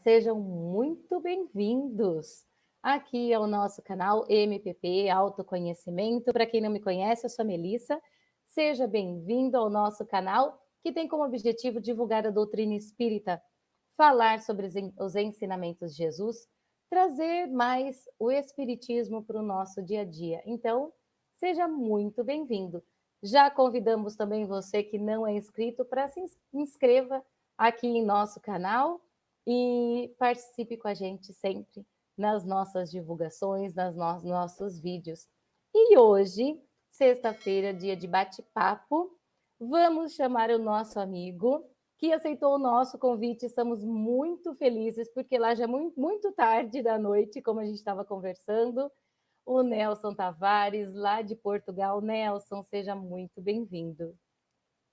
Sejam muito bem-vindos aqui ao nosso canal MPP Autoconhecimento. Para quem não me conhece, eu sou a Melissa. Seja bem-vindo ao nosso canal, que tem como objetivo divulgar a doutrina espírita, falar sobre os ensinamentos de Jesus, trazer mais o espiritismo para o nosso dia a dia. Então, seja muito bem-vindo. Já convidamos também você que não é inscrito para se inscreva aqui em nosso canal e participe com a gente sempre nas nossas divulgações, nossos vídeos. E hoje, sexta-feira, dia de bate-papo, vamos chamar o nosso amigo que aceitou o nosso convite. Estamos muito felizes, porque lá já é muito tarde da noite, como a gente estava conversando, o Nelson Tavares, lá de Portugal. Nelson, seja muito bem-vindo.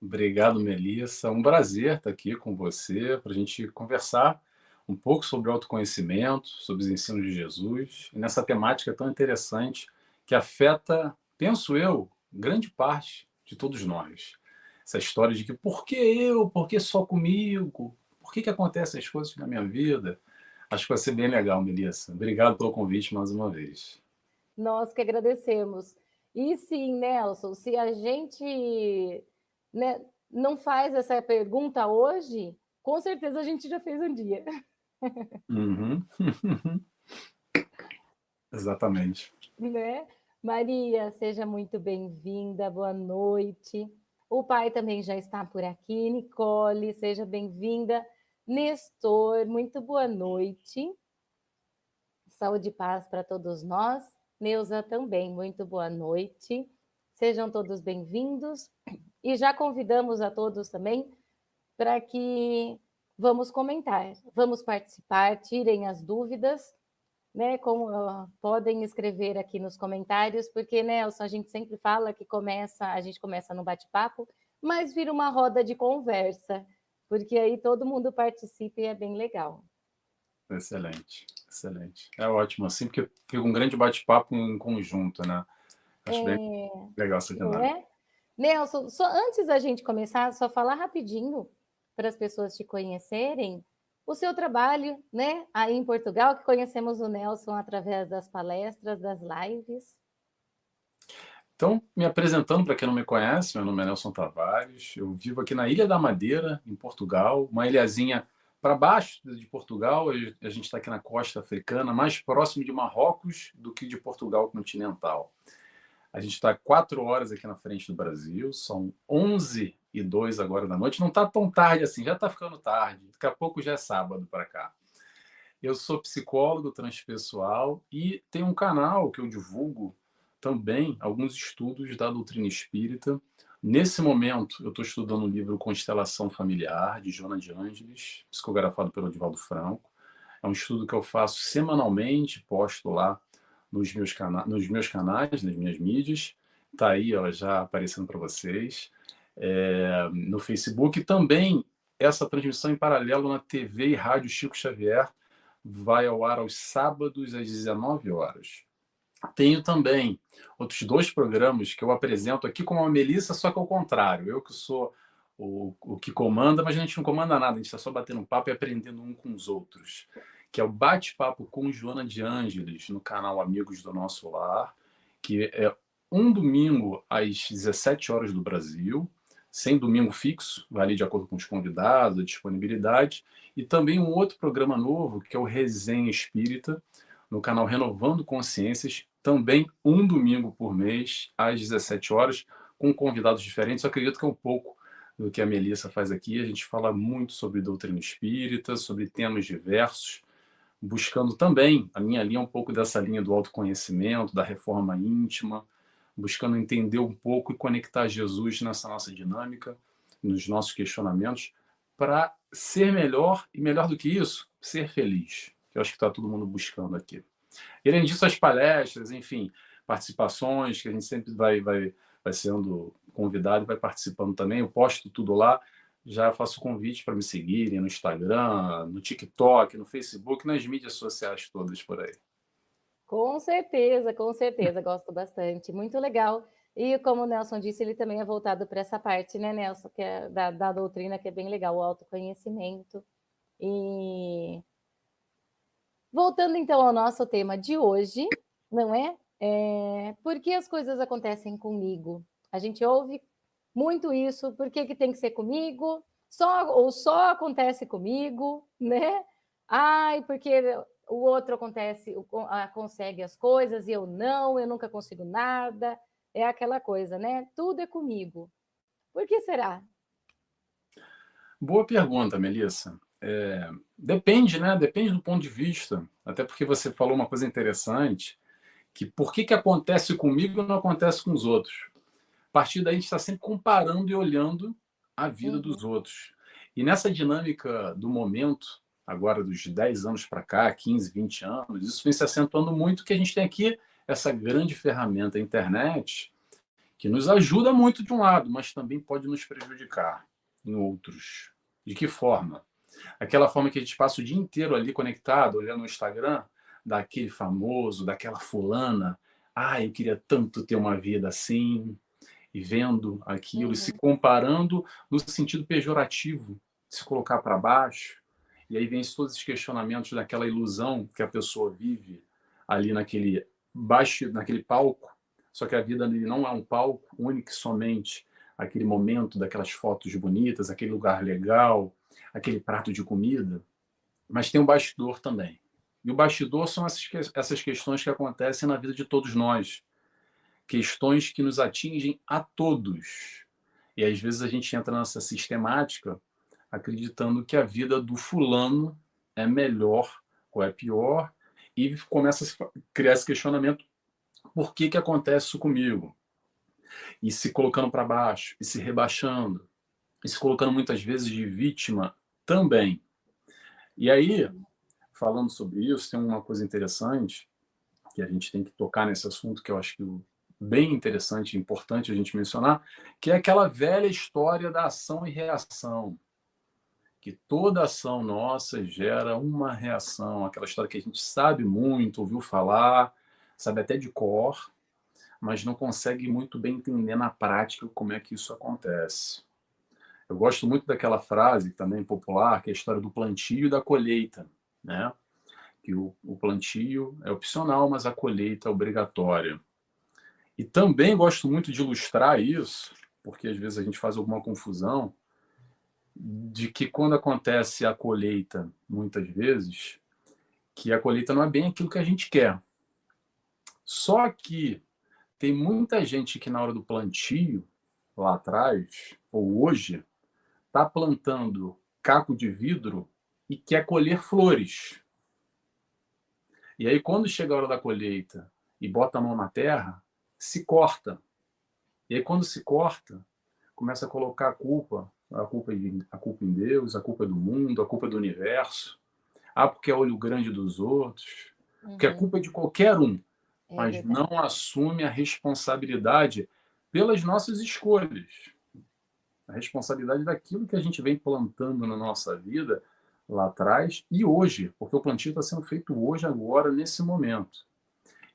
Obrigado, Melissa. É um prazer estar aqui com você para a gente conversar um pouco sobre autoconhecimento, sobre os ensinos de Jesus, e nessa temática tão interessante que afeta, penso eu, grande parte de todos nós. Essa história de que por que eu? Por que só comigo? Por que acontecem as coisas na minha vida? Acho que vai ser bem legal, Melissa. Obrigado pelo convite mais uma vez. Nós que agradecemos. E sim, Nelson, se a gente, né, não faz essa pergunta hoje, com certeza a gente já fez um dia. Uhum. Exatamente. Né? Maria, seja muito bem-vinda, boa noite. O pai também já está por aqui. Nicole, seja bem-vinda. Nestor, muito boa noite. Saúde e paz para todos nós. Neuza também, muito boa noite. Sejam todos bem-vindos. E já convidamos a todos também para que vamos comentar, vamos participar, tirem as dúvidas, né? Como podem escrever aqui nos comentários, porque, Nelson, a gente sempre fala que a gente começa no bate-papo, mas vira uma roda de conversa, porque aí todo mundo participa e é bem legal. Excelente, excelente. É ótimo, assim, porque fica um grande bate-papo em conjunto, né? Acho bem legal essa Não dinâmica. é? Nelson, só antes da gente começar, só falar rapidinho para as pessoas te conhecerem o seu trabalho, né, aí em Portugal, que conhecemos o Nelson através das palestras, das lives. Então, me apresentando para quem não me conhece, meu nome é Nelson Tavares, eu vivo aqui na Ilha da Madeira, em Portugal, uma ilhazinha para baixo de Portugal, a gente está aqui na costa africana, mais próximo de Marrocos do que de Portugal continental. A gente está 4 horas aqui na frente do Brasil, são 11h02 agora da noite, não está tão tarde assim, já está ficando tarde, daqui a pouco já é sábado para cá. Eu sou psicólogo transpessoal e tenho um canal que eu divulgo também alguns estudos da doutrina espírita. Nesse momento, eu estou estudando o livro Constelação Familiar, de Joana de Ângeles, psicografado pelo Divaldo Franco. É um estudo que eu faço semanalmente, posto lá nos meus canais, nas minhas mídias. Está aí, ó, já aparecendo para vocês. No Facebook. E também essa transmissão em paralelo na TV e Rádio Chico Xavier vai ao ar aos sábados às 19 horas. Tenho também outros 2 programas que eu apresento aqui como a Melissa, só que ao contrário. Eu que sou o que comanda, mas a gente não comanda nada, a gente está só batendo um papo e aprendendo um com os outros. Que é o Bate-Papo com Joana de Ângeles, no canal Amigos do Nosso Lar, que é um domingo às 17 horas do Brasil, sem domingo fixo, vai de acordo com os convidados, a disponibilidade. E também um outro programa novo, que é o Resenha Espírita, no canal Renovando Consciências, também um domingo por mês, às 17 horas, com convidados diferentes. Eu acredito que é um pouco do que a Melissa faz aqui. A gente fala muito sobre doutrina espírita, sobre temas diversos, buscando também, a minha linha é um pouco dessa linha do autoconhecimento, da reforma íntima, buscando entender um pouco e conectar Jesus nessa nossa dinâmica, nos nossos questionamentos, para ser melhor e, melhor do que isso, ser feliz. Que eu acho que está todo mundo buscando aqui. E, além disso, as palestras, enfim, participações, que a gente sempre vai sendo convidado e vai participando também. Eu posto tudo lá. Já faço convite para me seguirem no Instagram, no TikTok, no Facebook, nas mídias sociais todas por aí. Com certeza, gosto bastante, muito legal. E como o Nelson disse, ele também é voltado para essa parte, né, Nelson, que é da doutrina, que é bem legal, o autoconhecimento. E voltando então ao nosso tema de hoje, não é? Por que as coisas acontecem comigo? A gente ouve muito isso, por que tem que ser comigo? Só acontece comigo, né? Ai, porque o outro consegue as coisas e eu não, eu nunca consigo nada. É aquela coisa, né? Tudo é comigo. Por que será? Boa pergunta, Melissa. Depende, né? Depende do ponto de vista. Até porque você falou uma coisa interessante, que por que acontece comigo e não acontece com os outros? A partir daí a gente está sempre comparando e olhando a vida dos outros. E nessa dinâmica do momento, agora dos 10 anos para cá, 15, 20 anos, isso vem se acentuando muito, que a gente tem aqui essa grande ferramenta, a internet, que nos ajuda muito de um lado, mas também pode nos prejudicar em outros. De que forma? Aquela forma que a gente passa o dia inteiro ali conectado, olhando o Instagram, daquele famoso, daquela fulana. Ah, eu queria tanto ter uma vida assim, e vendo aquilo, e se comparando no sentido pejorativo, se colocar para baixo. E aí vem todos esses questionamentos daquela ilusão que a pessoa vive ali naquele palco, só que a vida ali não é um palco único e somente aquele momento daquelas fotos bonitas, aquele lugar legal, aquele prato de comida, mas tem um bastidor também. E o bastidor são essas questões que acontecem na vida de todos nós, questões que nos atingem a todos. E às vezes a gente entra nessa sistemática acreditando que a vida do fulano é melhor ou é pior e começa a criar esse questionamento: por que acontece isso comigo? E se colocando para baixo, e se rebaixando, e se colocando muitas vezes de vítima também. E aí, falando sobre isso, tem uma coisa interessante que a gente tem que tocar nesse assunto, que eu acho que bem interessante e importante a gente mencionar, que é aquela velha história da ação e reação, que toda ação nossa gera uma reação, aquela história que a gente sabe muito, ouviu falar, sabe até de cor, mas não consegue muito bem entender na prática como é que isso acontece. Eu gosto muito daquela frase também popular, que é a história do plantio e da colheita, né? Que o plantio é opcional, mas a colheita é obrigatória. E também gosto muito de ilustrar isso, porque às vezes a gente faz alguma confusão, de que quando acontece a colheita, muitas vezes, que a colheita não é bem aquilo que a gente quer. Só que tem muita gente que na hora do plantio, lá atrás, ou hoje, está plantando caco de vidro e quer colher flores. E aí, quando chega a hora da colheita e bota a mão na terra, se corta. E aí, quando se corta, começa a colocar a culpa em Deus, a culpa é do mundo, a culpa é do universo. Ah, porque é olho grande dos outros. Porque a culpa é de qualquer um, É mas verdade. não assume a responsabilidade pelas nossas escolhas. A responsabilidade daquilo que a gente vem plantando na nossa vida lá atrás e hoje, porque o plantio está sendo feito hoje, agora, nesse momento.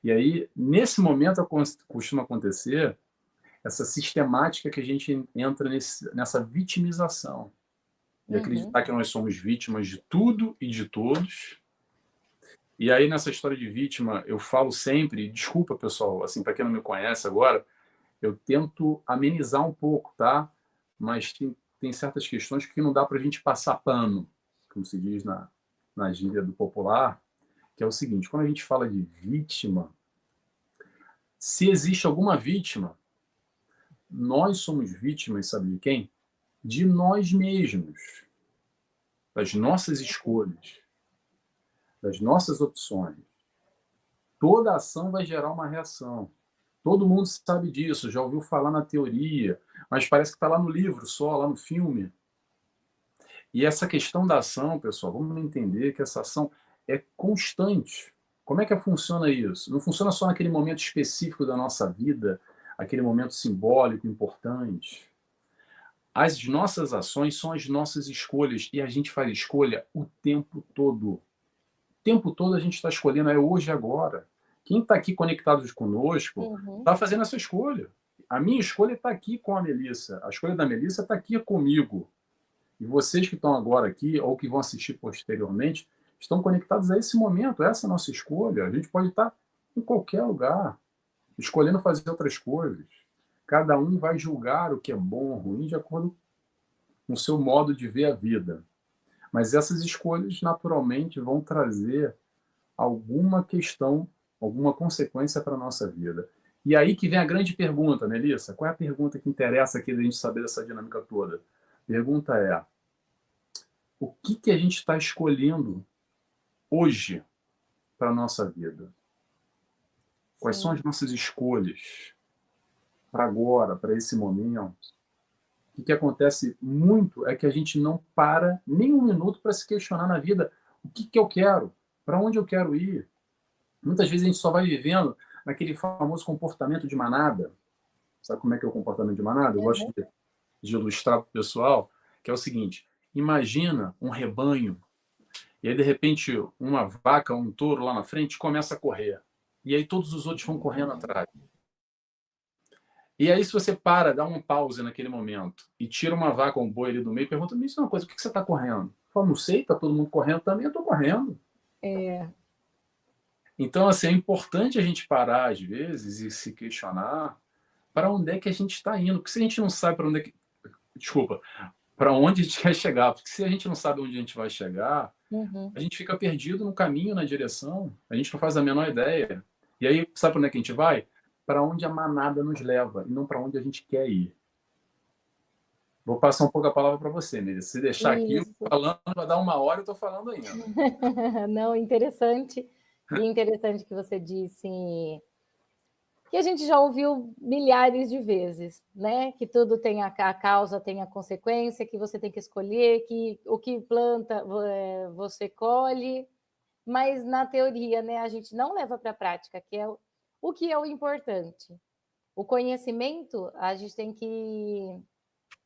E aí, nesse momento, costuma acontecer essa sistemática que a gente entra nessa vitimização, de acreditar que nós somos vítimas de tudo e de todos. E aí, nessa história de vítima, eu falo sempre, desculpa, pessoal, assim, para quem não me conhece agora, eu tento amenizar um pouco, tá? Mas tem certas questões que não dá para a gente passar pano, como se diz na gíria do popular, que é o seguinte: quando a gente fala de vítima, se existe alguma vítima, nós somos vítimas, sabe de quem? De nós mesmos, das nossas escolhas, das nossas opções. Toda ação vai gerar uma reação. Todo mundo sabe disso, já ouviu falar na teoria, mas parece que está lá no livro só, lá no filme. E essa questão da ação, pessoal, vamos entender que essa ação é constante. Como é que funciona isso? Não funciona só naquele momento específico da nossa vida, aquele momento simbólico, importante. As nossas ações são as nossas escolhas e a gente faz escolha o tempo todo. O tempo todo a gente está escolhendo, é hoje e agora. Quem está aqui conectado conosco está fazendo essa escolha. A minha escolha está aqui com a Melissa. A escolha da Melissa está aqui comigo. E vocês que estão agora aqui, ou que vão assistir posteriormente, estão conectados a esse momento, essa é a nossa escolha. A gente pode estar em qualquer lugar, escolhendo fazer outras coisas. Cada um vai julgar o que é bom ou ruim de acordo com o seu modo de ver a vida. Mas essas escolhas, naturalmente, vão trazer alguma questão, alguma consequência para a nossa vida. E aí que vem a grande pergunta, Melissa. Qual é a pergunta que interessa aqui da gente saber dessa dinâmica toda? A pergunta é: o que a gente está escolhendo hoje para a nossa vida? Quais são Sim. as nossas escolhas para agora, para esse momento? O que acontece muito é que a gente não para nem um minuto para se questionar na vida o que eu quero, para onde eu quero ir. Muitas vezes a gente só vai vivendo naquele famoso comportamento de manada. Sabe como é que é o comportamento de manada? Eu gosto Uhum. de ilustrar para o pessoal, que é o seguinte: imagina um rebanho, e aí de repente uma vaca, um touro lá na frente começa a correr. E aí todos os outros vão correndo atrás. E aí, se você para, dá uma pausa naquele momento e tira uma vaca ou um boi ali do meio e pergunta: me diz uma coisa, por que você está correndo? Eu falo: não sei, está todo mundo correndo também, eu estou correndo. É, Então, assim, é importante a gente parar, às vezes, e se questionar para onde é que a gente está indo. Porque se a gente não sabe para onde é que. Desculpa, para onde a gente quer chegar. Porque se a gente não sabe onde a gente vai chegar, uhum. a gente fica perdido no caminho, na direção. A gente não faz a menor ideia. E aí, sabe para onde é que a gente vai? Para onde a manada nos leva e não para onde a gente quer ir. Vou passar um pouco a palavra para você, Melissa. Se deixar aqui, eu Isso. falando, vai dar uma hora, eu estou falando ainda. Não, interessante. E interessante que você disse que a gente já ouviu milhares de vezes, né? Que tudo tem a causa, tem a consequência, que você tem que escolher, que o que planta você colhe, mas na teoria, né, a gente não leva para a prática, que é o que é o importante. O conhecimento, a gente tem que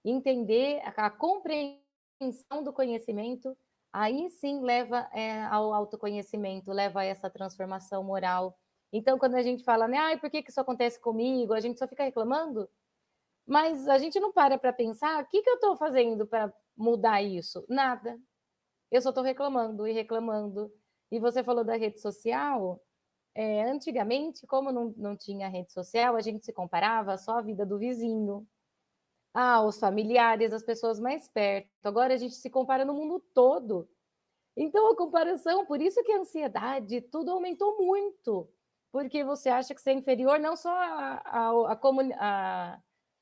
entender a compreensão do conhecimento, aí sim leva ao autoconhecimento, leva a essa transformação moral. Então, quando a gente fala, né, ai, por que isso acontece comigo? A gente só fica reclamando, mas a gente não para pensar, o que eu estou fazendo para mudar isso? Nada. Eu só estou reclamando e reclamando. E você falou da rede social, antigamente, como não tinha rede social, a gente se comparava só a vida do vizinho, os familiares, as pessoas mais perto. Agora a gente se compara no mundo todo. Então a comparação, por isso que a ansiedade, tudo aumentou muito. Porque você acha que você é inferior não só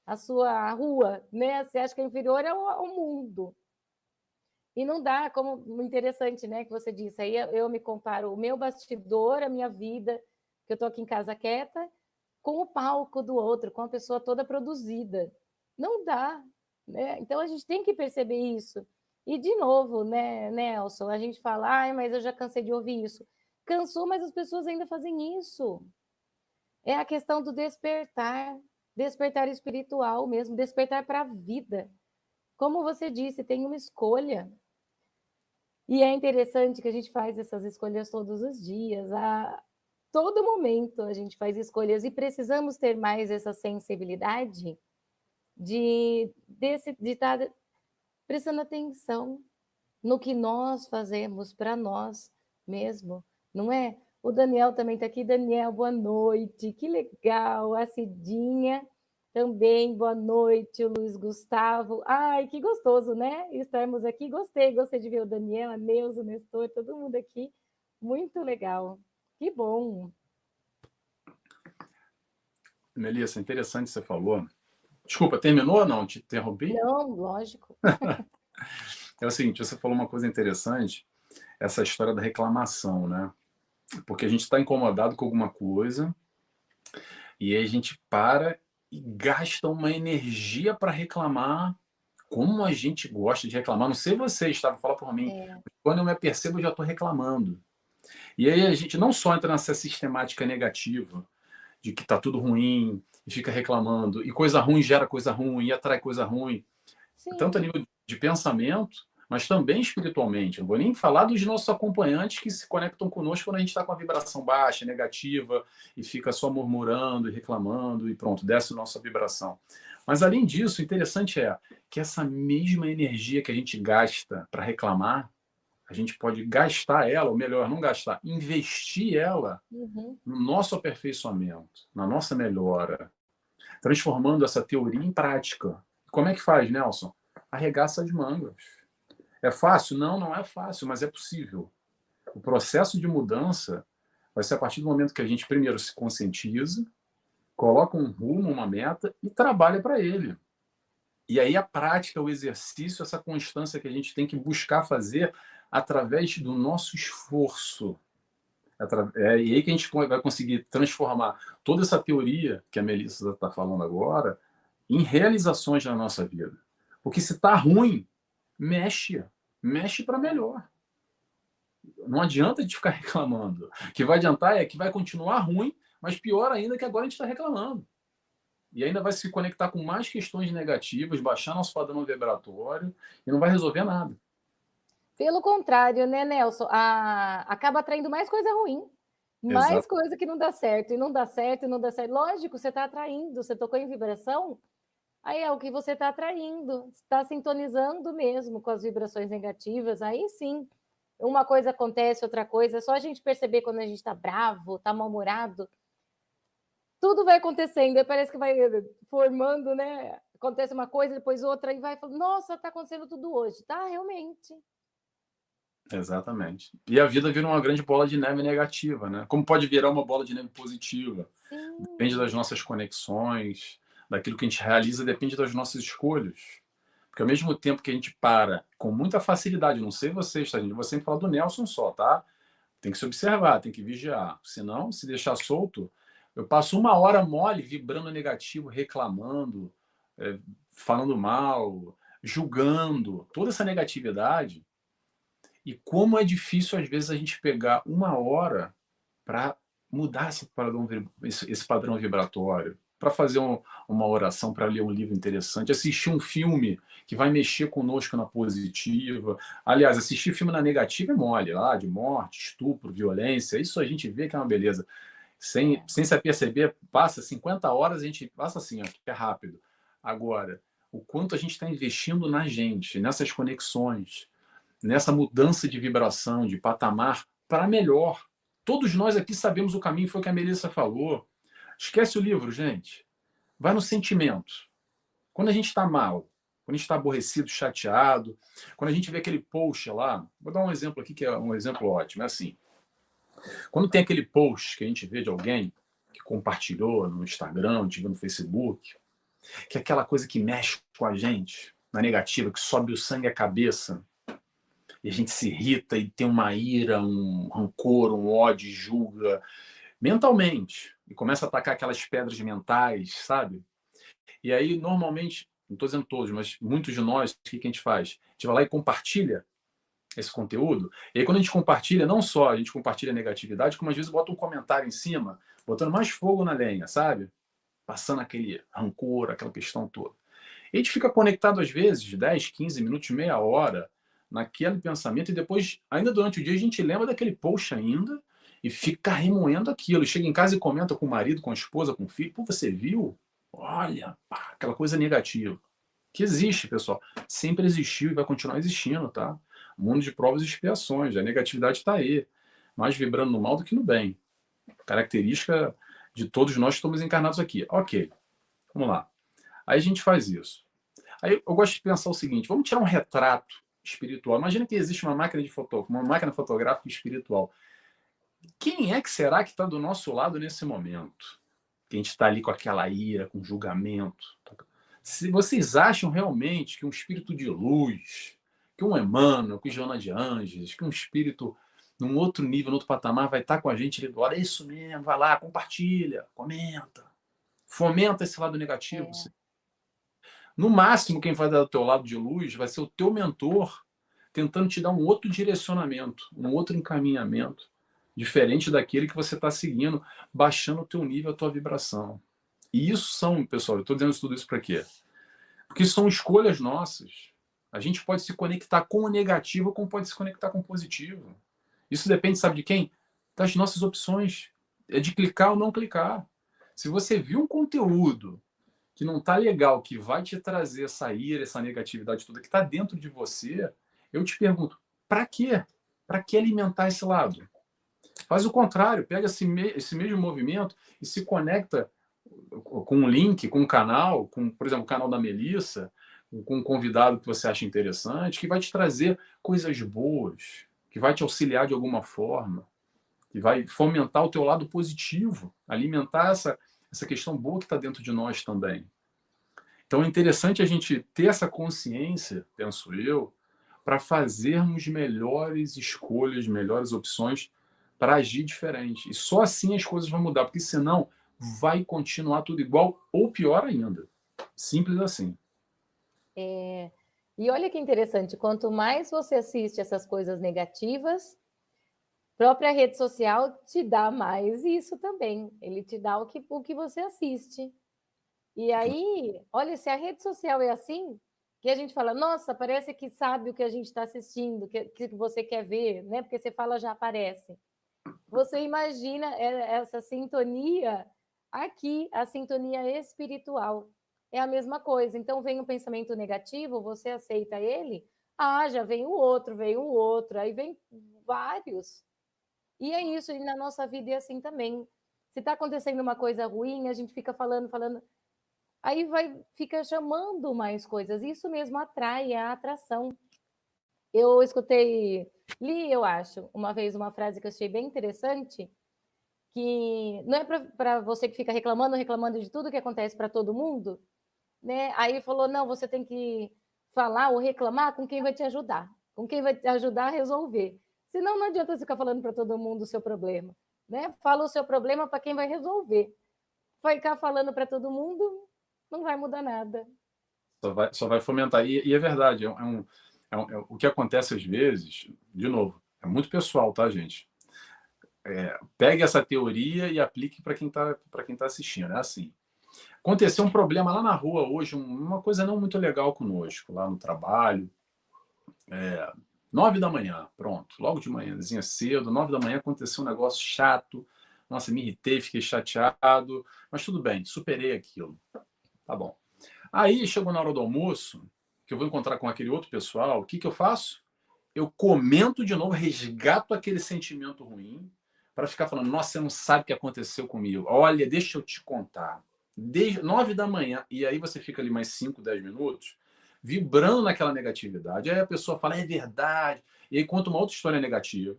a sua rua, né? Você acha que é inferior ao mundo. E não dá, como interessante, né, que você disse. Aí eu me comparo o meu bastidor, a minha vida, que eu estou aqui em casa quieta, com o palco do outro, com a pessoa toda produzida. Não dá, né? Então a gente tem que perceber isso. E de novo, né, Nelson, a gente fala, ai, mas eu já cansei de ouvir isso. Cansou, mas as pessoas ainda fazem isso. É a questão do despertar, despertar espiritual mesmo, despertar para a vida. Como você disse, tem uma escolha. E é interessante que a gente faz essas escolhas todos os dias, a todo momento a gente faz escolhas e precisamos ter mais essa sensibilidade de estar prestando atenção no que nós fazemos para nós mesmo, não é? O Daniel também está aqui. Daniel, boa noite, que legal. A Cidinha também, boa noite. O Luiz Gustavo, ai, que gostoso, né? Estarmos aqui. Gostei de ver o Daniel, a Neuza, o Nestor, todo mundo aqui. Muito legal, que bom. Melissa, interessante você falou. Desculpa, terminou ou não? Te interrompi? Não, lógico. É o seguinte, você falou uma coisa interessante, essa história da reclamação, né? Porque a gente está incomodado com alguma coisa e aí a gente para e gasta uma energia para reclamar. Como a gente gosta de reclamar. Não sei vocês, tá? Vou falar por mim. É, Quando eu me apercebo, eu já estou reclamando. E aí a gente não só entra nessa sistemática negativa de que está tudo ruim e fica reclamando, e coisa ruim gera coisa ruim e atrai coisa ruim, tanto a sim, nível de pensamento, mas também espiritualmente. Não vou nem falar dos nossos acompanhantes que se conectam conosco quando a gente está com a vibração baixa, negativa, e fica só murmurando e reclamando, e pronto, desce a nossa vibração. Mas, além disso, o interessante é que essa mesma energia que a gente gasta para reclamar, a gente pode gastar ela, ou melhor, não gastar, investir ela Uhum. no nosso aperfeiçoamento, na nossa melhora, transformando essa teoria em prática. Como é que faz, Nelson? Arregaça as mangas. É fácil? Não, não é fácil, mas é possível. O processo de mudança vai ser a partir do momento que a gente primeiro se conscientiza, coloca um rumo, uma meta e trabalha para ele. E aí a prática, o exercício, essa constância que a gente tem que buscar fazer através do nosso esforço. E aí que a gente vai conseguir transformar toda essa teoria que a Melissa está falando agora em realizações na nossa vida. Porque se está ruim, mexe, mexe para melhor. Não adianta a gente ficar reclamando. O que vai adiantar é que vai continuar ruim, mas pior ainda que agora a gente está reclamando. E ainda vai se conectar com mais questões negativas, baixar nosso padrão vibratório e não vai resolver nada. Pelo contrário, né, Nelson? Acaba atraindo mais coisa ruim, mais Exato. coisa que não dá certo, e não dá certo, e não dá certo. Lógico, você está atraindo, você tocou em vibração, aí é o que você está atraindo, está sintonizando mesmo com as vibrações negativas, aí sim. Uma coisa acontece, outra coisa, é só a gente perceber quando a gente está bravo, está mal-humorado, tudo vai acontecendo, aí parece que vai formando, né? Acontece uma coisa, depois outra, e vai falando, nossa, está acontecendo tudo hoje. Tá, realmente. Exatamente. E a vida vira uma grande bola de neve negativa, né? Como pode virar uma bola de neve positiva? Depende Sim. das nossas conexões, daquilo que a gente realiza, depende das nossas escolhas. Porque ao mesmo tempo que a gente para com muita facilidade, não sei vocês, tá, gente? Vou sempre falar do Nelson só, tá? Tem que se observar, tem que vigiar. Senão, se deixar solto, eu passo uma hora mole, vibrando negativo, reclamando, falando mal, julgando, toda essa negatividade. E como é difícil, às vezes, a gente pegar uma hora para mudar esse padrão vibratório, para fazer uma oração, para ler um livro interessante, assistir um filme que vai mexer conosco na positiva. Aliás, assistir filme na negativa é mole, lá, de morte, estupro, violência, isso a gente vê que é uma beleza. É. Sem se aperceber, passa 50 horas, a gente passa assim, ó, que é rápido. Agora, o quanto a gente está investindo na gente, nessas conexões, nessa mudança de vibração, de patamar, para melhor. Todos nós aqui sabemos o caminho, foi o que a Melissa falou. Esquece o livro, gente. Vai no sentimento. Quando a gente está mal, quando a gente está aborrecido, chateado, quando a gente vê aquele post lá, vou dar um exemplo aqui que é um exemplo ótimo, é assim, quando tem aquele post que a gente vê de alguém que compartilhou no Instagram, a gente vê no Facebook, que é aquela coisa que mexe com a gente, na negativa, que sobe o sangue à cabeça, e a gente se irrita e tem uma ira, um rancor, um ódio, julga mentalmente e começa a atacar aquelas pedras mentais, sabe? E aí, normalmente, não estou dizendo todos, mas muitos de nós, o que a gente faz? A gente vai lá e compartilha esse conteúdo. E aí, quando a gente compartilha, não só a gente compartilha a negatividade, como às vezes bota um comentário em cima, botando mais fogo na lenha, sabe? Passando aquele rancor, aquela questão toda. E a gente fica conectado, às vezes, 10, 15 minutos, meia hora, naquele pensamento, e depois, ainda durante o dia, a gente lembra daquele post ainda e fica remoendo aquilo. Chega em casa e comenta com o marido, com a esposa, com o filho. Pô, você viu? Olha, pá, aquela coisa negativa. Que existe, pessoal. Sempre existiu e vai continuar existindo, tá? Mundo de provas e expiações. A negatividade está aí. Mais vibrando no mal do que no bem. Característica de todos nós que estamos encarnados aqui. Ok, vamos lá. Aí a gente faz isso. Aí eu gosto de pensar o seguinte: vamos tirar um retrato espiritual. Imagina que existe uma máquina fotográfica espiritual. Quem é que será que está do nosso lado nesse momento? Que a gente está ali com aquela ira, com julgamento. Se vocês acham realmente que um espírito de luz, que um Emmanuel, que Joana de Ângeles, que um espírito num outro nível, num outro patamar, vai estar com a gente ali do lado? É isso mesmo, vai lá, compartilha, comenta, fomenta esse lado negativo. É. No máximo, quem vai dar do teu lado de luz vai ser o teu mentor, tentando te dar um outro direcionamento, um outro encaminhamento, diferente daquele que você está seguindo, baixando o teu nível, a tua vibração. E isso são, pessoal, eu estou dizendo tudo isso para quê? Porque são escolhas nossas. A gente pode se conectar com o negativo, como pode se conectar com o positivo. Isso depende, sabe de quem? Das nossas opções. É de clicar ou não clicar. Se você viu um conteúdo que não está legal, que vai te trazer essa ira, essa negatividade toda que está dentro de você, eu te pergunto, para quê? Para que alimentar esse lado? Faz o contrário, pega esse mesmo movimento e se conecta com um link, com um canal, com, por exemplo, o canal da Melissa, com um convidado que você acha interessante, que vai te trazer coisas boas, que vai te auxiliar de alguma forma, que vai fomentar o teu lado positivo, alimentar essa questão boa que está dentro de nós também. Então é interessante a gente ter essa consciência, penso eu, para fazermos melhores escolhas, melhores opções para agir diferente. E só assim as coisas vão mudar, porque senão vai continuar tudo igual ou pior ainda. Simples assim. E olha que interessante, quanto mais você assiste essas coisas negativas, a própria rede social te dá mais isso também. Ele te dá o que você assiste. E aí, olha, se a rede social é assim, que a gente fala, nossa, parece que sabe o que a gente está assistindo, que você quer ver, né? Porque você fala, já aparece. Você imagina essa sintonia aqui, a sintonia espiritual. É a mesma coisa. Então, vem um pensamento negativo, você aceita ele, já vem o outro, aí vem vários. E é isso, e na nossa vida é assim também. Se está acontecendo uma coisa ruim, a gente fica falando, aí fica chamando mais coisas. Isso mesmo atrai, é a atração. Eu li, eu acho, uma vez uma frase que eu achei bem interessante, que não é para você que fica reclamando de tudo que acontece para todo mundo, né? Aí falou, não, você tem que falar ou reclamar com quem vai te ajudar, com quem vai te ajudar a resolver. Senão não adianta você ficar falando para todo mundo o seu problema, né? Fala o seu problema para quem vai resolver. Vai ficar falando para todo mundo, não vai mudar nada. Só vai fomentar. E é verdade, o que acontece às vezes, de novo, é muito pessoal, tá, gente? Pegue essa teoria e aplique para quem tá assistindo. É assim. Aconteceu um problema lá na rua hoje, uma coisa não muito legal conosco, lá no trabalho. 9 da manhã, pronto, logo de manhãzinha cedo, 9 da manhã aconteceu um negócio chato. Nossa, me irritei, fiquei chateado, mas tudo bem, superei aquilo. Tá bom. Aí chegou na hora do almoço, que eu vou encontrar com aquele outro pessoal, o que eu faço? Eu comento de novo, resgato aquele sentimento ruim, para ficar falando, nossa, você não sabe o que aconteceu comigo. Olha, deixa eu te contar. Desde 9 da manhã, e aí você fica ali mais 5, 10 minutos, vibrando naquela negatividade. Aí a pessoa fala, é verdade. E aí conta uma outra história negativa.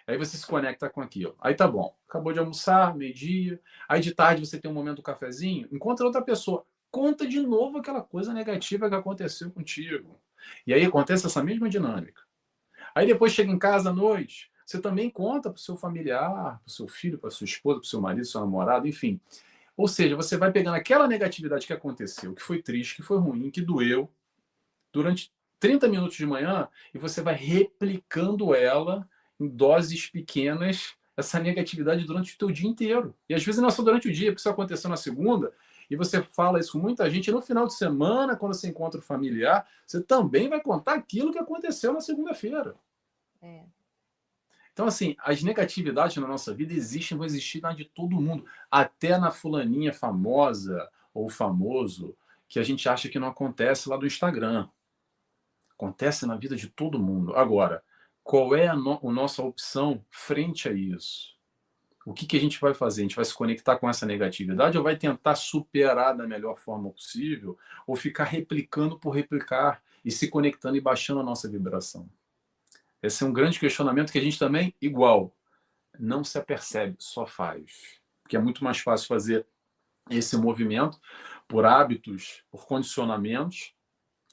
Aí você se conecta com aquilo. Aí tá bom. Acabou de almoçar, meio-dia. Aí de tarde você tem um momento do cafezinho, encontra outra pessoa. Conta de novo aquela coisa negativa que aconteceu contigo. E aí acontece essa mesma dinâmica. Aí depois chega em casa à noite, você também conta para o seu familiar, para o seu filho, para sua esposa, para o seu marido, seu namorado, enfim. Ou seja, você vai pegando aquela negatividade que aconteceu, que foi triste, que foi ruim, que doeu, durante 30 minutos de manhã, e você vai replicando ela em doses pequenas, essa negatividade durante o teu dia inteiro. E às vezes não é só durante o dia, porque isso aconteceu na segunda, e você fala isso com muita gente, e no final de semana, quando você encontra o familiar, você também vai contar aquilo que aconteceu na segunda-feira. É. Então, assim, as negatividades na nossa vida existem, vão existir na de todo mundo. Até na fulaninha famosa ou famoso, que a gente acha que não acontece lá do Instagram. Acontece na vida de todo mundo. Agora, qual é a nossa opção frente a isso? O que a gente vai fazer? A gente vai se conectar com essa negatividade ou vai tentar superar da melhor forma possível? Ou ficar replicando por replicar e se conectando e baixando a nossa vibração? Esse é um grande questionamento que a gente também, igual, não se apercebe, só faz. Porque é muito mais fácil fazer esse movimento por hábitos, por condicionamentos,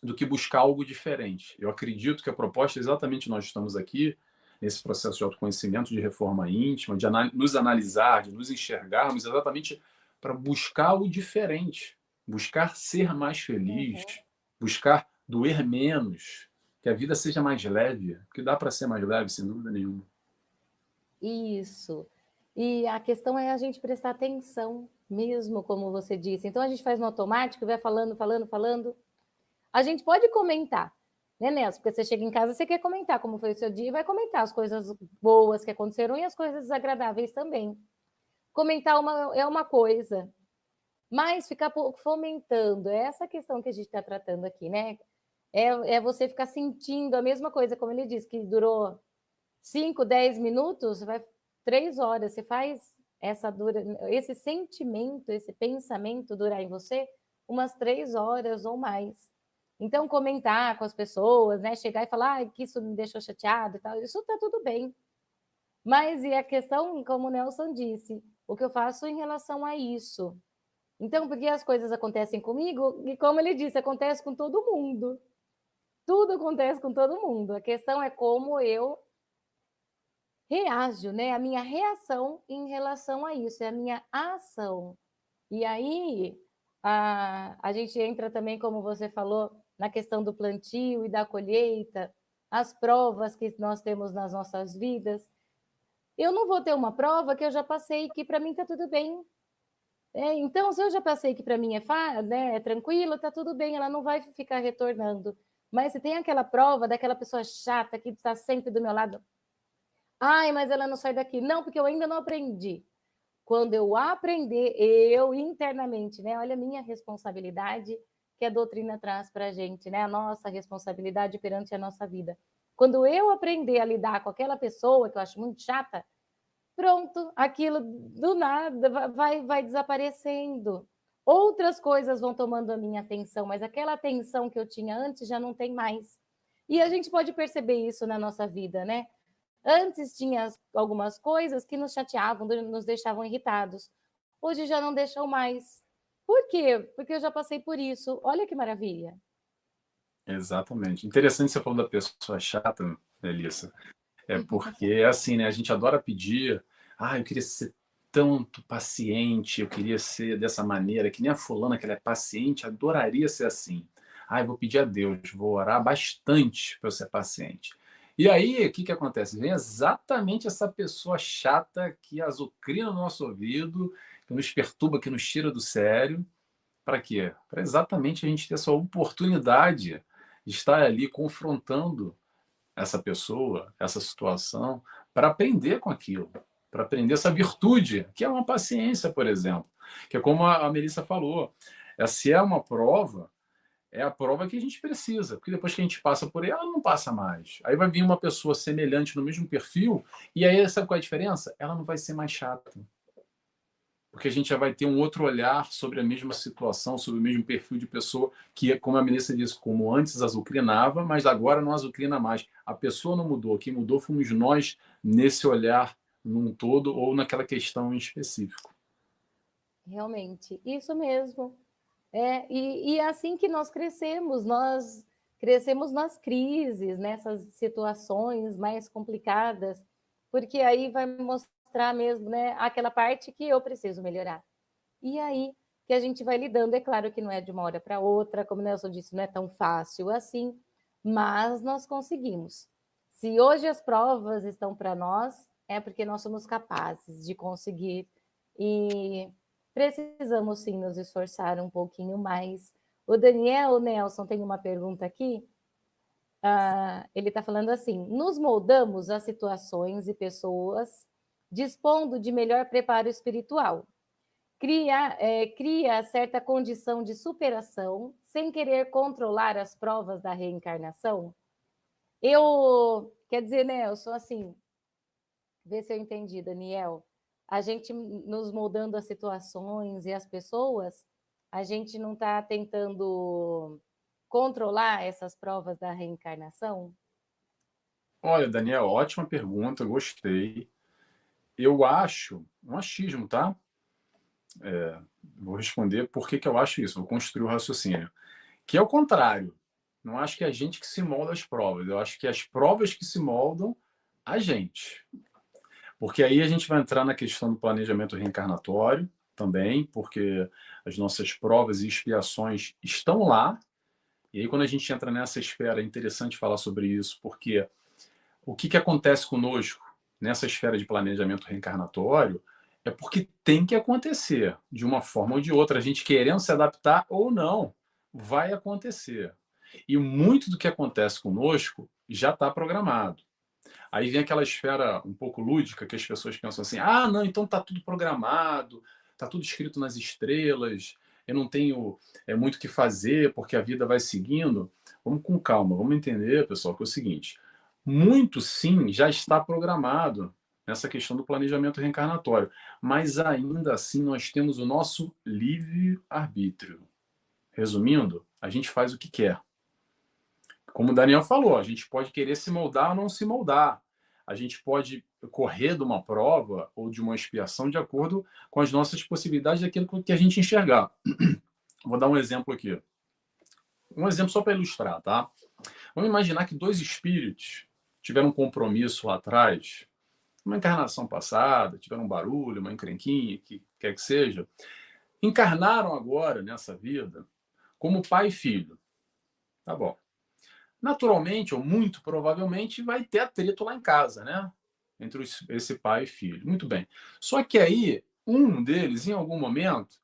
do que buscar algo diferente. Eu acredito que a proposta é exatamente nós estamos aqui, nesse processo de autoconhecimento, de reforma íntima, de nos analisar, de nos enxergarmos, exatamente para buscar o diferente, buscar ser mais feliz, buscar doer menos, que a vida seja mais leve, porque dá para ser mais leve, sem dúvida nenhuma. Isso. E a questão é a gente prestar atenção, mesmo como você disse. Então a gente faz no automático, vai falando. A gente pode comentar, né, Nelson? Porque você chega em casa, você quer comentar como foi o seu dia e vai comentar as coisas boas que aconteceram e as coisas desagradáveis também. Comentar é uma coisa. Mas ficar fomentando, é essa questão que a gente está tratando aqui, né? É você ficar sentindo a mesma coisa, como ele disse, que durou 5, 10 minutos, vai 3 horas. Você faz esse sentimento, esse pensamento durar em você umas 3 horas ou mais. Então, comentar com as pessoas, né? Chegar e falar que isso me deixou chateado e tal, isso tá tudo bem. Mas e a questão, como o Nelson disse, o que eu faço em relação a isso? Então, porque as coisas acontecem comigo, e como ele disse, acontece com todo mundo. Tudo acontece com todo mundo. A questão é como eu reajo, né? A minha reação em relação a isso, é a minha ação. E aí a gente entra também, como você falou, na questão do plantio e da colheita, as provas que nós temos nas nossas vidas. Eu não vou ter uma prova que eu já passei, que para mim está tudo bem. Então, se eu já passei que para mim né, é tranquilo, está tudo bem, ela não vai ficar retornando. Mas se tem aquela prova daquela pessoa chata que está sempre do meu lado, ai, mas ela não sai daqui. Não, porque eu ainda não aprendi. Quando eu aprender, eu internamente, né? Olha a minha responsabilidade que a doutrina traz para a gente, né? A nossa responsabilidade perante a nossa vida. Quando eu aprender a lidar com aquela pessoa que eu acho muito chata, pronto, aquilo do nada vai desaparecendo. Outras coisas vão tomando a minha atenção, mas aquela atenção que eu tinha antes já não tem mais. E a gente pode perceber isso na nossa vida, né? Antes tinha algumas coisas que nos chateavam, nos deixavam irritados. Hoje já não deixam mais. Por quê? Porque eu já passei por isso. Olha que maravilha. Exatamente. Interessante você falou da pessoa chata, Melissa. É porque é assim, né? A gente adora pedir. Ah, eu queria ser tanto paciente, eu queria ser dessa maneira, que nem a fulana que ela é paciente, adoraria ser assim. Ah, eu vou pedir a Deus, vou orar bastante para eu ser paciente. E aí, o que que acontece? Vem exatamente essa pessoa chata que azucrina no nosso ouvido, que nos perturba, que nos tira do sério. Para quê? Para exatamente a gente ter essa oportunidade de estar ali confrontando essa pessoa, essa situação, para aprender com aquilo, para aprender essa virtude, que é uma paciência, por exemplo. Que é como a Melissa falou, se é uma prova, é a prova que a gente precisa, porque depois que a gente passa por ela, não passa mais. Aí vai vir uma pessoa semelhante no mesmo perfil, e aí sabe qual é a diferença? Ela não vai ser mais chata, porque a gente já vai ter um outro olhar sobre a mesma situação, sobre o mesmo perfil de pessoa que, como a Melissa disse, como antes azucrinava, mas agora não azucrina mais. A pessoa não mudou, quem mudou fomos nós nesse olhar num todo ou naquela questão em específico. Realmente, isso mesmo. E é assim que nós crescemos nas crises, nessas situações mais complicadas, porque aí vai mostrar mesmo, né, aquela parte que eu preciso melhorar. E aí que a gente vai lidando, é claro que não é de uma hora para outra, como o Nelson disse, não é tão fácil assim, mas nós conseguimos. Se hoje as provas estão para nós, é porque nós somos capazes de conseguir e precisamos sim nos esforçar um pouquinho mais. O Daniel, o Nelson, tem uma pergunta aqui. Ele está falando assim: nos moldamos a situações e pessoas dispondo de melhor preparo espiritual. Cria certa condição de superação sem querer controlar as provas da reencarnação? Quer dizer, Nelson, assim, vê se eu entendi, Daniel. A gente nos moldando as situações e as pessoas, a gente não está tentando controlar essas provas da reencarnação? Olha, Daniel, ótima pergunta, gostei. Eu acho, um achismo, tá? Vou responder por que eu acho isso, vou construir o raciocínio. Que é o contrário. Não acho que é a gente que se molda as provas, eu acho que é as provas que se moldam a gente. Porque aí a gente vai entrar na questão do planejamento reencarnatório também, porque as nossas provas e expiações estão lá. E aí, quando a gente entra nessa esfera, é interessante falar sobre isso, porque o que acontece conosco nessa esfera de planejamento reencarnatório é porque tem que acontecer, de uma forma ou de outra. A gente querendo se adaptar ou não, vai acontecer. E muito do que acontece conosco já está programado. Aí vem aquela esfera um pouco lúdica que as pessoas pensam assim: ah, não, então está tudo programado, tá tudo escrito nas estrelas, eu não tenho muito o que fazer porque a vida vai seguindo. Vamos com calma, vamos entender, pessoal, que é o seguinte: muito sim já está programado nessa questão do planejamento reencarnatório, mas ainda assim nós temos o nosso livre-arbítrio. Resumindo, a gente faz o que quer. Como o Daniel falou, a gente pode querer se moldar ou não se moldar. A gente pode correr de uma prova ou de uma expiação de acordo com as nossas possibilidades daquilo que a gente enxergar. Vou dar um exemplo aqui. Um exemplo só para ilustrar, tá? Vamos imaginar que dois espíritos tiveram um compromisso lá atrás, uma encarnação passada, tiveram um barulho, uma encrenquinha, que quer que seja, encarnaram agora nessa vida como pai e filho. Tá bom. Naturalmente, ou muito provavelmente, vai ter atrito lá em casa, né? Entre esse pai e filho. Muito bem. Só que aí, um deles, em algum momento,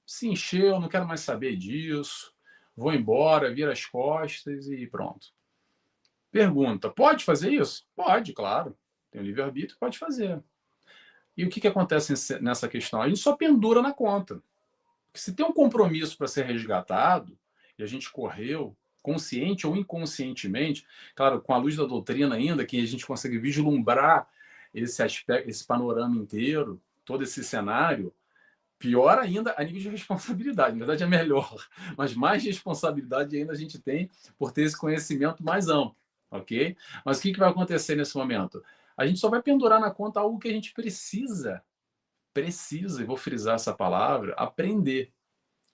se encheu, não quero mais saber disso, vou embora, vira as costas e pronto. Pergunta: pode fazer isso? Pode, claro. Tem o livre-arbítrio, pode fazer. E o que acontece nessa questão? A gente só pendura na conta. Porque se tem um compromisso para ser resgatado, e a gente correu, consciente ou inconscientemente, claro, com a luz da doutrina ainda, que a gente consegue vislumbrar esse aspecto, esse panorama inteiro, todo esse cenário, pior ainda a nível de responsabilidade. Na verdade, é melhor, mas mais responsabilidade ainda a gente tem por ter esse conhecimento mais amplo, ok? Mas o que vai acontecer nesse momento? A gente só vai pendurar na conta algo que a gente precisa, e vou frisar essa palavra, aprender.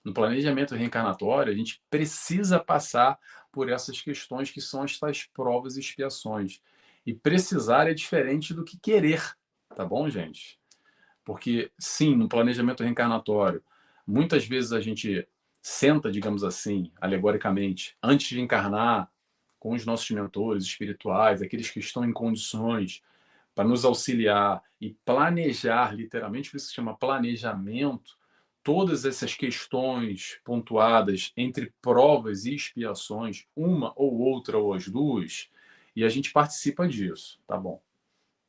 No planejamento reencarnatório, a gente precisa passar por essas questões que são estas provas e expiações. E precisar é diferente do que querer, tá bom, gente? Porque, sim, no planejamento reencarnatório, muitas vezes a gente senta, digamos assim, alegoricamente, antes de encarnar, com os nossos mentores espirituais, aqueles que estão em condições para nos auxiliar e planejar, literalmente, por isso se chama planejamento, todas essas questões pontuadas entre provas e expiações, uma ou outra ou as duas, e a gente participa disso, tá bom?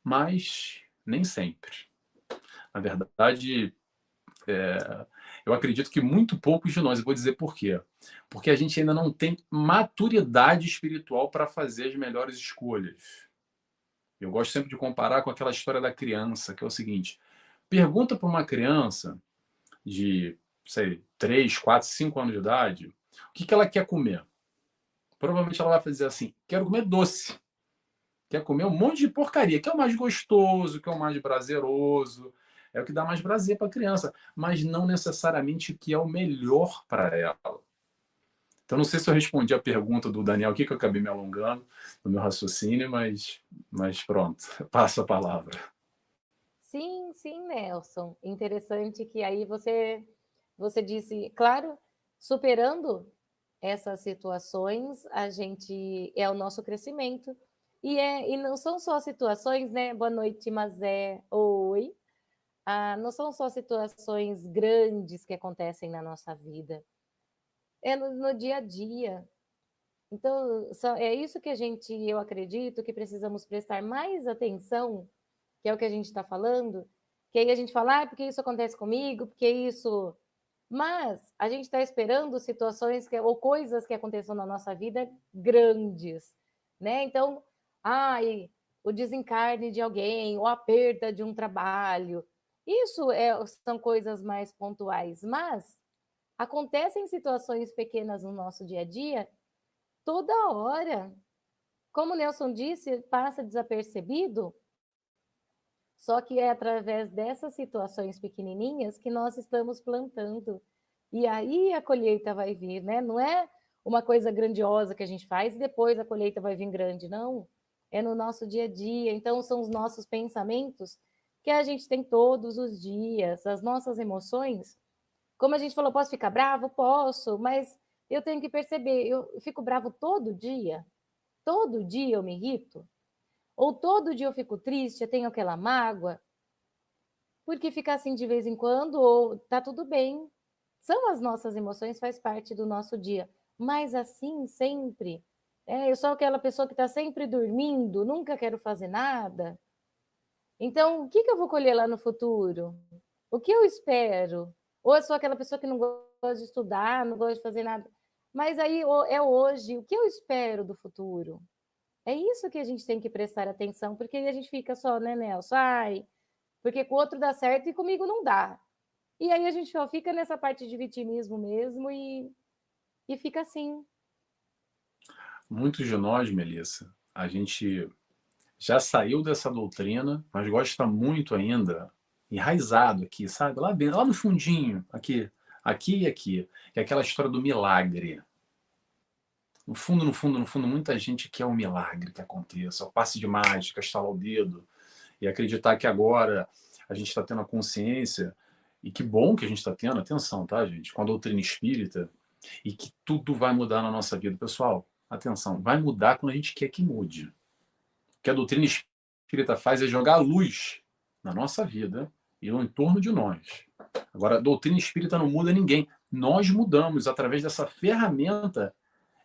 Mas nem sempre. Na verdade, eu acredito que muito poucos de nós, eu vou dizer por quê. Porque a gente ainda não tem maturidade espiritual para fazer as melhores escolhas. Eu gosto sempre de comparar com aquela história da criança, que é o seguinte: pergunta para uma criança de, sei, 3, 4, 5 anos de idade, o que ela quer comer. Provavelmente ela vai dizer assim: quero comer doce. Quer comer um monte de porcaria, que é o mais gostoso, que é o mais prazeroso, é o que dá mais prazer para a criança, mas não necessariamente o que é o melhor para ela. Então, não sei se eu respondi a pergunta do Daniel aqui, que eu acabei me alongando no meu raciocínio, mas pronto, passo a palavra. Sim, sim, Nelson. Interessante que aí você disse, claro, superando essas situações, a gente é o nosso crescimento. E não são só situações, né? Boa noite, Mazé. Oi. Não são só situações grandes que acontecem na nossa vida. É no dia a dia. Então, é isso que eu acredito que precisamos prestar mais atenção, que é o que a gente está falando, que aí a gente fala, porque isso acontece comigo, porque isso. Mas a gente está esperando situações ou coisas que aconteçam na nossa vida grandes, né? Então, o desencarne de alguém, ou a perda de um trabalho. Isso são coisas mais pontuais, mas acontecem situações pequenas no nosso dia a dia toda hora. Como o Nelson disse, passa desapercebido, só que é através dessas situações pequenininhas que nós estamos plantando. E aí a colheita vai vir, né? Não é uma coisa grandiosa que a gente faz e depois a colheita vai vir grande, não. É no nosso dia a dia. Então, são os nossos pensamentos que a gente tem todos os dias, as nossas emoções. Como a gente falou, posso ficar bravo? Posso, mas eu tenho que perceber, eu fico bravo todo dia? Todo dia eu me irrito? Ou todo dia eu fico triste, eu tenho aquela mágoa? Porque fica assim de vez em quando, ou tá tudo bem. São as nossas emoções, faz parte do nosso dia. Mas assim, sempre. Eu sou aquela pessoa que está sempre dormindo, nunca quero fazer nada. Então, o que eu vou colher lá no futuro? O que eu espero? Ou eu sou aquela pessoa que não gosta de estudar, não gosta de fazer nada. Mas aí é hoje. O que eu espero do futuro? É isso que a gente tem que prestar atenção, porque a gente fica só, né, Nelson? Ai, porque com o outro dá certo e comigo não dá. E aí a gente só fica nessa parte de vitimismo mesmo e fica assim. Muitos de nós, Melissa, a gente já saiu dessa doutrina, mas gosta muito ainda, enraizado aqui, sabe? Lá dentro, lá no fundinho, aqui, aqui e aqui. Que é aquela história do milagre. No fundo, no fundo, no fundo, muita gente quer um milagre que aconteça, o passe de mágica, estalar o dedo e acreditar que agora a gente está tendo a consciência, e que bom que a gente está tendo, atenção, tá, gente? Com a doutrina espírita, e que tudo vai mudar na nossa vida. Pessoal, atenção, vai mudar quando a gente quer que mude. O que a doutrina espírita faz é jogar a luz na nossa vida e no entorno de nós. Agora, a doutrina espírita não muda ninguém. Nós mudamos através dessa ferramenta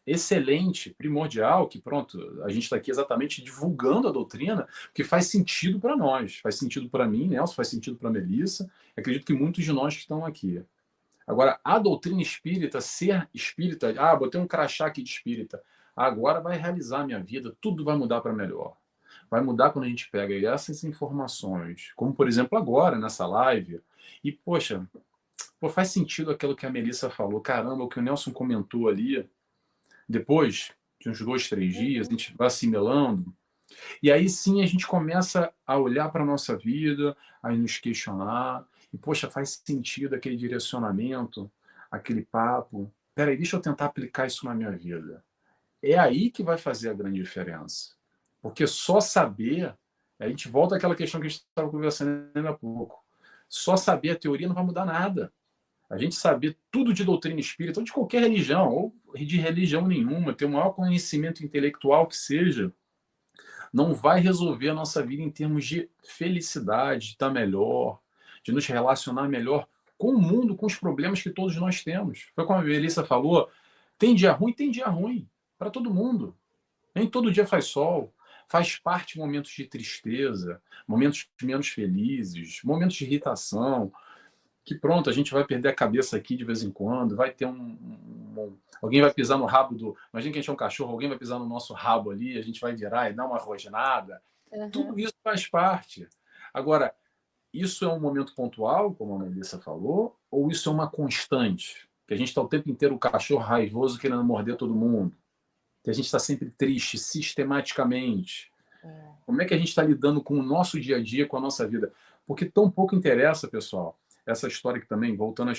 excelente, primordial, que pronto, a gente está aqui exatamente divulgando a doutrina, que faz sentido para nós, faz sentido para mim, Nelson, faz sentido para Melissa, acredito que muitos de nós que estão aqui. Agora, a doutrina espírita, ser espírita, botei um crachá aqui de espírita, agora vai realizar a minha vida, tudo vai mudar para melhor. Vai mudar quando a gente pega essas informações, como por exemplo agora, nessa live, e poxa, faz sentido aquilo que a Melissa falou, caramba, o que o Nelson comentou ali, depois de uns 2, 3 dias, a Uhum. gente vai assimilando, e aí sim a gente começa a olhar para a nossa vida, a nos questionar, e poxa, faz sentido aquele direcionamento, aquele papo. Peraí, deixa eu tentar aplicar isso na minha vida. É aí que vai fazer a grande diferença. Porque só saber, a gente volta àquela questão que a gente estava conversando ainda há pouco. Só saber a teoria não vai mudar nada. A gente saber tudo de doutrina espírita, ou de qualquer religião, ou de religião nenhuma, ter o maior conhecimento intelectual que seja, não vai resolver a nossa vida em termos de felicidade, de estar melhor, de nos relacionar melhor com o mundo, com os problemas que todos nós temos. Foi como a Melissa falou, tem dia ruim para todo mundo. Nem todo dia faz sol. Faz parte momentos de tristeza, momentos menos felizes, momentos de irritação, que pronto, a gente vai perder a cabeça aqui de vez em quando, vai ter alguém vai pisar no rabo do... Imagina que a gente é um cachorro, alguém vai pisar no nosso rabo ali, a gente vai virar e dar uma rosnada. Tudo Uhum. isso faz parte. Agora, isso é um momento pontual, como a Melissa falou, ou isso é uma constante? Que a gente está o tempo inteiro o cachorro raivoso querendo morder todo mundo? Que a gente está sempre triste, sistematicamente? É. Como é que a gente está lidando com o nosso dia a dia, com a nossa vida? Porque tão pouco interessa, pessoal, essa história que também, voltando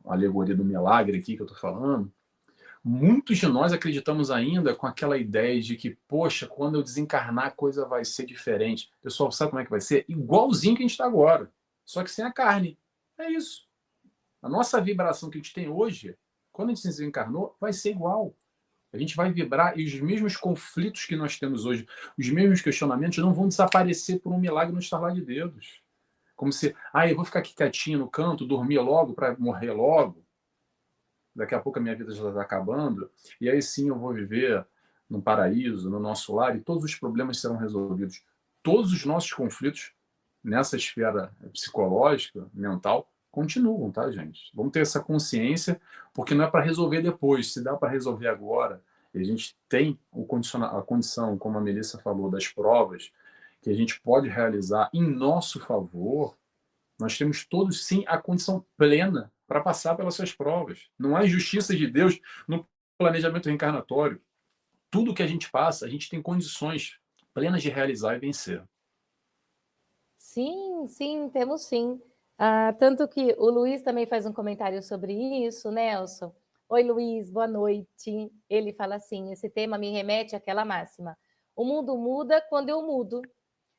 a alegoria do milagre aqui que eu estou falando, muitos de nós acreditamos ainda com aquela ideia de que, poxa, quando eu desencarnar a coisa vai ser diferente. Pessoal, sabe como é que vai ser? Igualzinho que a gente está agora, só que sem a carne. É isso. A nossa vibração que a gente tem hoje, quando a gente se desencarnou, vai ser igual. A gente vai vibrar e os mesmos conflitos que nós temos hoje, os mesmos questionamentos não vão desaparecer por um milagre no estalar de dedos. Como se, eu vou ficar aqui quietinho no canto, dormir logo para morrer logo. Daqui a pouco a minha vida já está acabando. E aí sim eu vou viver no paraíso, no nosso lar, e todos os problemas serão resolvidos. Todos os nossos conflitos nessa esfera psicológica, mental, continuam, tá, gente? Vamos ter essa consciência, porque não é para resolver depois, se dá para resolver agora. E a gente tem a condição, como a Melissa falou, das provas, que a gente pode realizar em nosso favor, nós temos todos, sim, a condição plena para passar pelas suas provas. Não há injustiça de Deus no planejamento reencarnatório. Tudo que a gente passa, a gente tem condições plenas de realizar e vencer. Sim, sim, temos sim. Tanto que o Luiz também faz um comentário sobre isso, Nelson. Oi, Luiz, boa noite. Ele fala assim: esse tema me remete àquela máxima. O mundo muda quando eu mudo.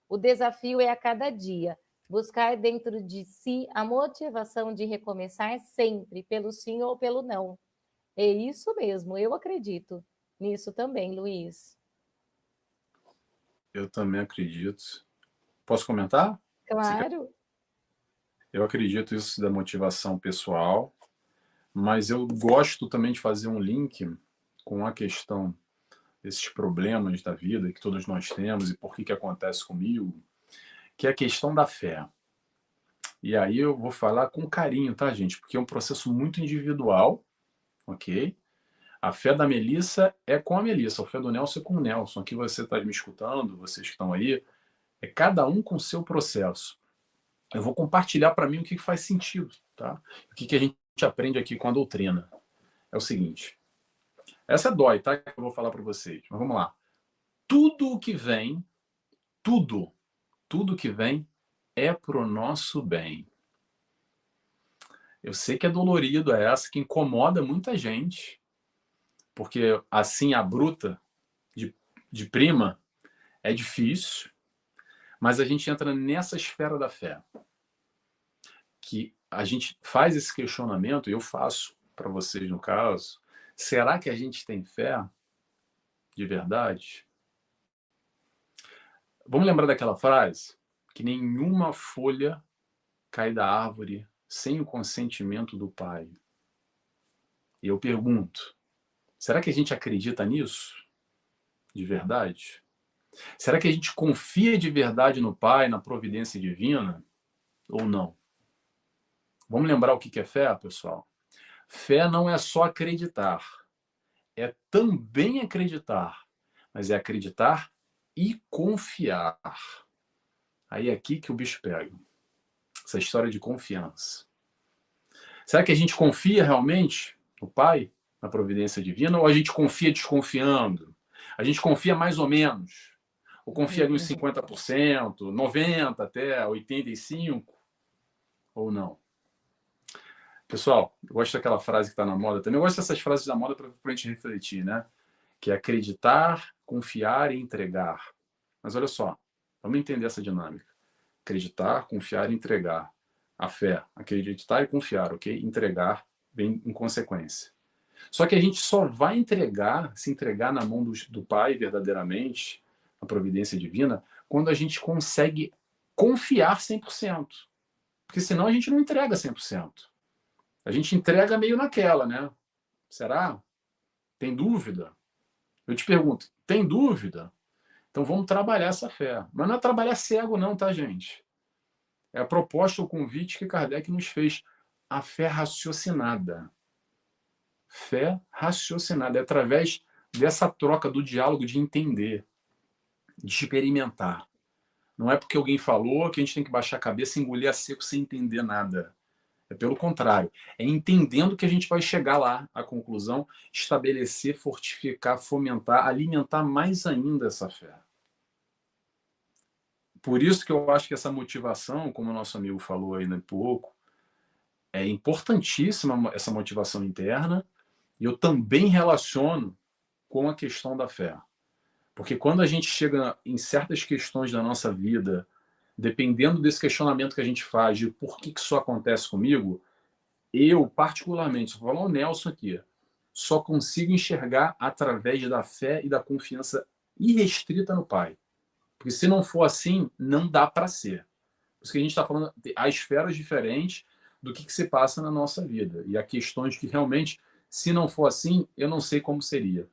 O desafio é a cada dia. Buscar dentro de si a motivação de recomeçar sempre, pelo sim ou pelo não. É isso mesmo, eu acredito nisso também, Luiz. Eu também acredito. Posso comentar? Claro. Eu acredito isso da motivação pessoal, mas eu gosto também de fazer um link com a questão desses problemas da vida que todos nós temos e por que acontece comigo, que é a questão da fé. E aí eu vou falar com carinho, tá, gente? Porque é um processo muito individual, ok? A fé da Melissa é com a Melissa, a fé do Nelson é com o Nelson. Aqui você está me escutando, vocês que estão aí, é cada um com o seu processo. Eu vou compartilhar para mim o que faz sentido, tá? O que a gente aprende aqui com a doutrina. É o seguinte, essa dói, tá? Que eu vou falar para vocês. Mas vamos lá. Tudo o que vem, tudo que vem é pro nosso bem. Eu sei que é dolorido, é essa que incomoda muita gente, porque assim a bruta de prima é difícil, mas a gente entra nessa esfera da fé, que a gente faz esse questionamento, e eu faço para vocês no caso, será que a gente tem fé de verdade? Vamos lembrar daquela frase? Que nenhuma folha cai da árvore sem o consentimento do Pai. E eu pergunto, será que a gente acredita nisso? De verdade? Será que a gente confia de verdade no Pai, na providência divina? Ou não? Vamos lembrar o que é fé, pessoal? Fé não é só acreditar, é também acreditar, mas é acreditar e confiar. Aí é aqui que o bicho pega. Essa história de confiança. Será que a gente confia realmente no Pai, na providência divina, ou a gente confia desconfiando? A gente confia mais ou menos? Ou confia ali uns 50%, 90% até 85%? Ou não? Pessoal, eu gosto daquela frase que está na moda também. Eu gosto dessas frases da moda para a gente refletir, né? Que é acreditar, confiar e entregar. Mas olha só, vamos entender essa dinâmica. Acreditar, confiar e entregar. A fé, acreditar e confiar, ok? Entregar vem em consequência. Só que a gente só vai entregar, se entregar na mão do Pai verdadeiramente, na providência divina, quando a gente consegue confiar 100%. Porque senão a gente não entrega 100%. A gente entrega meio naquela, né? Será? Tem dúvida? Eu te pergunto, tem dúvida? Então vamos trabalhar essa fé. Mas não é trabalhar cego, não, tá, gente? É a proposta, o convite que Kardec nos fez. A fé raciocinada. Fé raciocinada. É através dessa troca, do diálogo, de entender, de experimentar. Não é porque alguém falou que a gente tem que baixar a cabeça e engolir a seco sem entender nada. É pelo contrário. É entendendo que a gente vai chegar lá, à conclusão, estabelecer, fortificar, fomentar, alimentar mais ainda essa fé. Por isso que eu acho que essa motivação, como o nosso amigo falou ainda há pouco, é importantíssima essa motivação interna, e eu também relaciono com a questão da fé. Porque quando a gente chega em certas questões da nossa vida, dependendo desse questionamento que a gente faz de por que isso acontece comigo, eu, particularmente, vou falar o Nelson aqui, só consigo enxergar através da fé e da confiança irrestrita no Pai. Porque se não for assim, não dá para ser. Por isso que a gente está falando, há esferas diferentes do que se passa na nossa vida. E há questões que realmente, se não for assim, eu não sei como seria.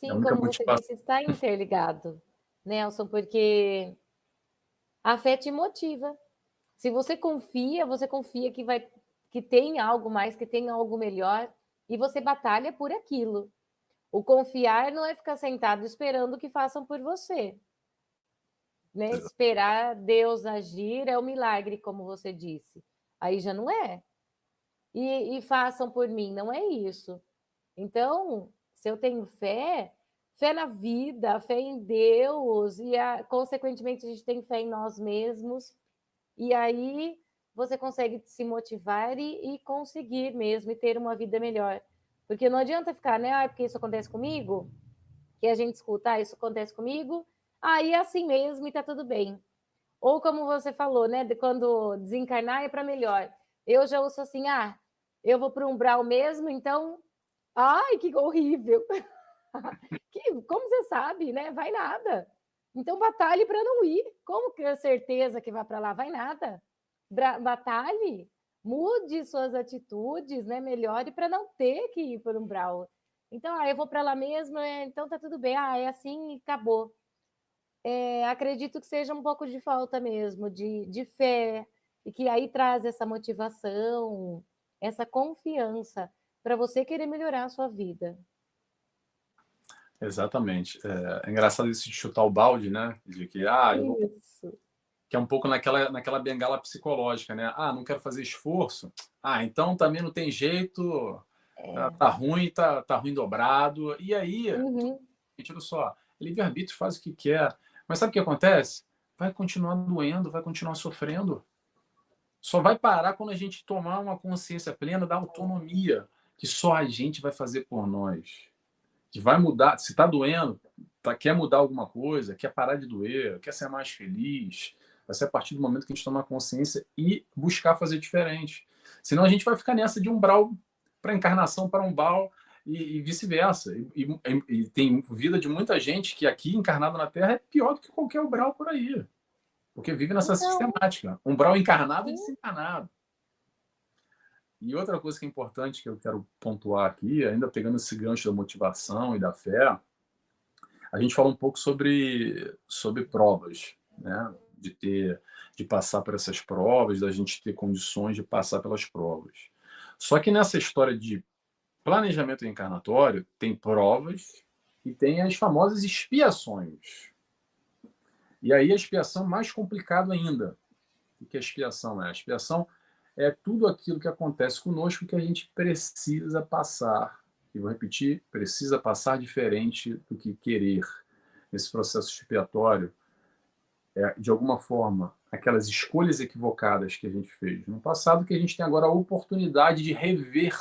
É a Sim, única como você motivação. disse, está interligado, Nelson, porque a fé te motiva. Se você confia que vai, que tem algo mais, que tem algo melhor, e você batalha por aquilo. O confiar não é ficar sentado esperando que façam por você, né? Esperar Deus agir é o milagre, como você disse. Aí já não é. E façam por mim, não é isso. Então, se eu tenho fé, fé na vida, fé em Deus, e consequentemente a gente tem fé em nós mesmos, e aí você consegue se motivar e conseguir mesmo, e ter uma vida melhor. Porque não adianta ficar, né? Ah, porque isso acontece comigo, que a gente escuta, ah, isso acontece comigo, aí é assim mesmo e tá tudo bem. Ou como você falou, né? Quando desencarnar é para melhor. Eu já ouço assim, ah, eu vou para o umbral mesmo, então, ai, que horrível. Como você sabe, né? Vai nada. Então batalhe para não ir. Como que é certeza que vai para lá? Vai nada. Batalhe, mude suas atitudes, né? Melhore para não ter que ir para um umbral. Então, eu vou para lá mesmo, então tá tudo bem. Ah, é assim e acabou. Acredito que seja um pouco de falta mesmo, de fé, e que aí traz essa motivação, essa confiança para você querer melhorar a sua vida. Exatamente. É engraçado isso de chutar o balde, né? De que, eu vou, Isso. que é um pouco naquela bengala psicológica, né? Não quero fazer esforço. Então também não tem jeito, É. tá ruim, tá ruim dobrado. E aí, Uhum. gente, olha só, livre-arbítrio faz o que quer. Mas sabe o que acontece? Vai continuar doendo, vai continuar sofrendo. Só vai parar quando a gente tomar uma consciência plena da autonomia que só a gente vai fazer por nós. Que vai mudar, se está doendo, quer mudar alguma coisa, quer parar de doer, quer ser mais feliz, vai ser a partir do momento que a gente tomar consciência e buscar fazer diferente. Senão a gente vai ficar nessa de umbral para encarnação para umbral e vice-versa. E tem vida de muita gente que aqui encarnado na Terra é pior do que qualquer umbral por aí, porque vive nessa Então, sistemática, umbral encarnado e sim. desencarnado. E outra coisa que é importante que eu quero pontuar aqui, ainda pegando esse gancho da motivação e da fé, a gente fala um pouco sobre provas, né? De passar por essas provas, da gente ter condições de passar pelas provas. Só que nessa história de planejamento reencarnatório, tem provas e tem as famosas expiações. E aí a expiação mais complicado ainda. O que a expiação é? A expiação é tudo aquilo que acontece conosco que a gente precisa passar. E vou repetir, precisa passar diferente do que querer. Esse processo expiatório de alguma forma, aquelas escolhas equivocadas que a gente fez no passado, que a gente tem agora a oportunidade de rever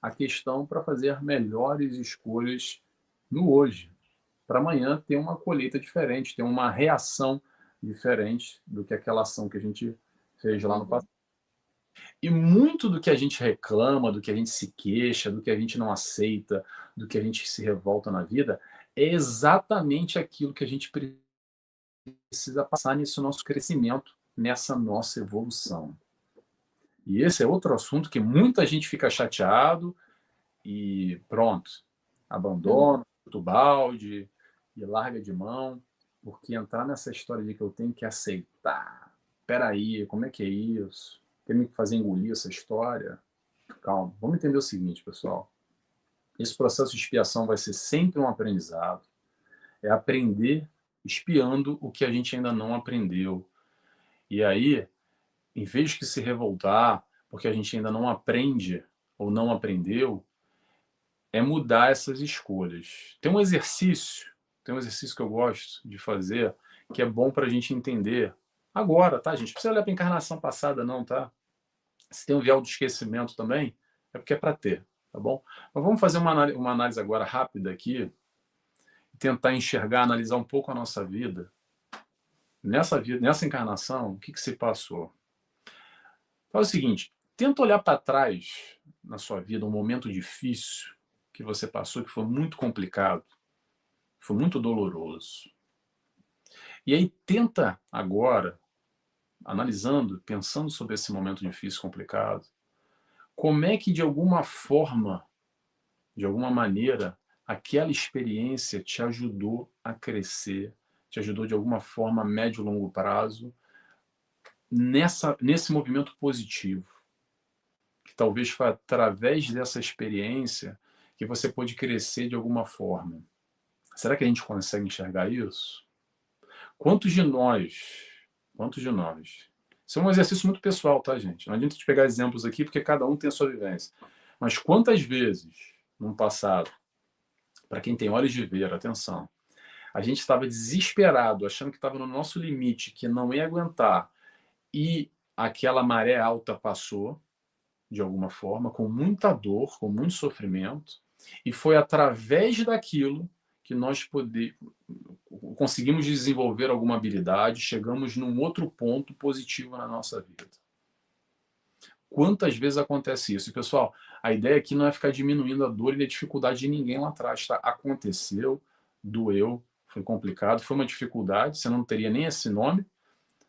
a questão para fazer melhores escolhas no hoje, para amanhã ter uma colheita diferente, ter uma reação diferente do que aquela ação que a gente fez lá no Uhum. passado. E muito do que a gente reclama, do que a gente se queixa, do que a gente não aceita, do que a gente se revolta na vida, é exatamente aquilo que a gente precisa passar nesse nosso crescimento, nessa nossa evolução. E esse é outro assunto que muita gente fica chateado e pronto, Uhum. abandona o balde e larga de mão, porque entrar nessa história de que eu tenho que aceitar, peraí, como é que é isso? Tem que fazer engolir essa história? Calma, vamos entender o seguinte, pessoal. Esse processo de expiação vai ser sempre um aprendizado. É aprender espiando o que a gente ainda não aprendeu. E aí, em vez de se revoltar porque a gente ainda não aprende ou não aprendeu, é mudar essas escolhas. Tem um exercício que eu gosto de fazer, que é bom para a gente entender agora, tá, gente? Não precisa olhar para a encarnação passada, não, tá? Se tem um véu do esquecimento também, é porque é para ter, tá bom? Mas vamos fazer uma análise agora rápida aqui, tentar enxergar, analisar um pouco a nossa vida. Nessa encarnação, o que se passou? Faz o seguinte, tenta olhar para trás na sua vida, um momento difícil que você passou, que foi muito complicado, foi muito doloroso. E aí tenta agora, analisando, pensando sobre esse momento difícil, complicado, como é que de alguma forma, de alguma maneira, aquela experiência te ajudou a crescer, te ajudou de alguma forma a médio e longo prazo, nesse movimento positivo. Que talvez foi através dessa experiência que você pôde crescer de alguma forma. Será que a gente consegue enxergar isso? Quantos de nós, quantos de nós? Isso é um exercício muito pessoal, tá, gente? Não adianta te pegar exemplos aqui, porque cada um tem a sua vivência. Mas quantas vezes, no passado, para quem tem olhos de ver, atenção, a gente estava desesperado, achando que estava no nosso limite, que não ia aguentar, e aquela maré alta passou, de alguma forma, com muita dor, com muito sofrimento, e foi através daquilo que nós conseguimos desenvolver alguma habilidade, chegamos num outro ponto positivo na nossa vida. Quantas vezes acontece isso? E, pessoal, a ideia aqui não é ficar diminuindo a dor e a dificuldade de ninguém lá atrás, tá? Aconteceu, doeu, foi complicado, foi uma dificuldade, você não teria nem esse nome,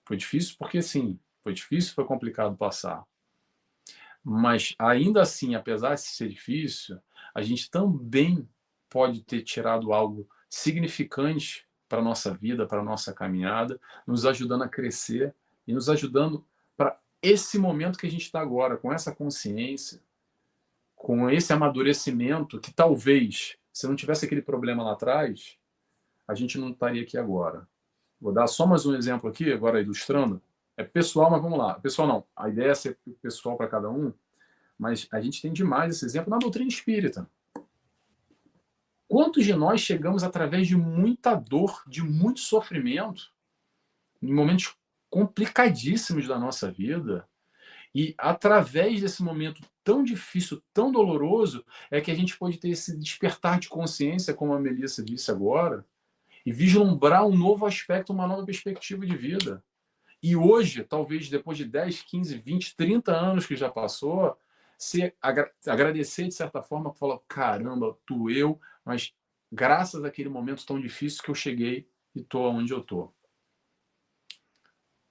foi difícil porque sim, foi difícil, foi complicado passar. Mas ainda assim, apesar de ser difícil, a gente também pode ter tirado algo significante para a nossa vida, para a nossa caminhada, nos ajudando a crescer e nos ajudando para esse momento que a gente está agora, com essa consciência, com esse amadurecimento, que talvez, se não tivesse aquele problema lá atrás, a gente não estaria aqui agora. Vou dar só mais um exemplo aqui, agora ilustrando. É pessoal, mas vamos lá. Pessoal não, a ideia é ser pessoal para cada um, mas a gente tem demais esse exemplo na doutrina espírita. Quantos de nós chegamos através de muita dor, de muito sofrimento, em momentos complicadíssimos da nossa vida, e através desse momento tão difícil, tão doloroso, é que a gente pode ter esse despertar de consciência, como a Melissa disse agora, e vislumbrar um novo aspecto, uma nova perspectiva de vida. E hoje, talvez depois de 10, 15, 20, 30 anos que já passou, se agradecer de certa forma, falar, caramba, doeu, mas graças àquele momento tão difícil que eu cheguei e estou onde eu estou.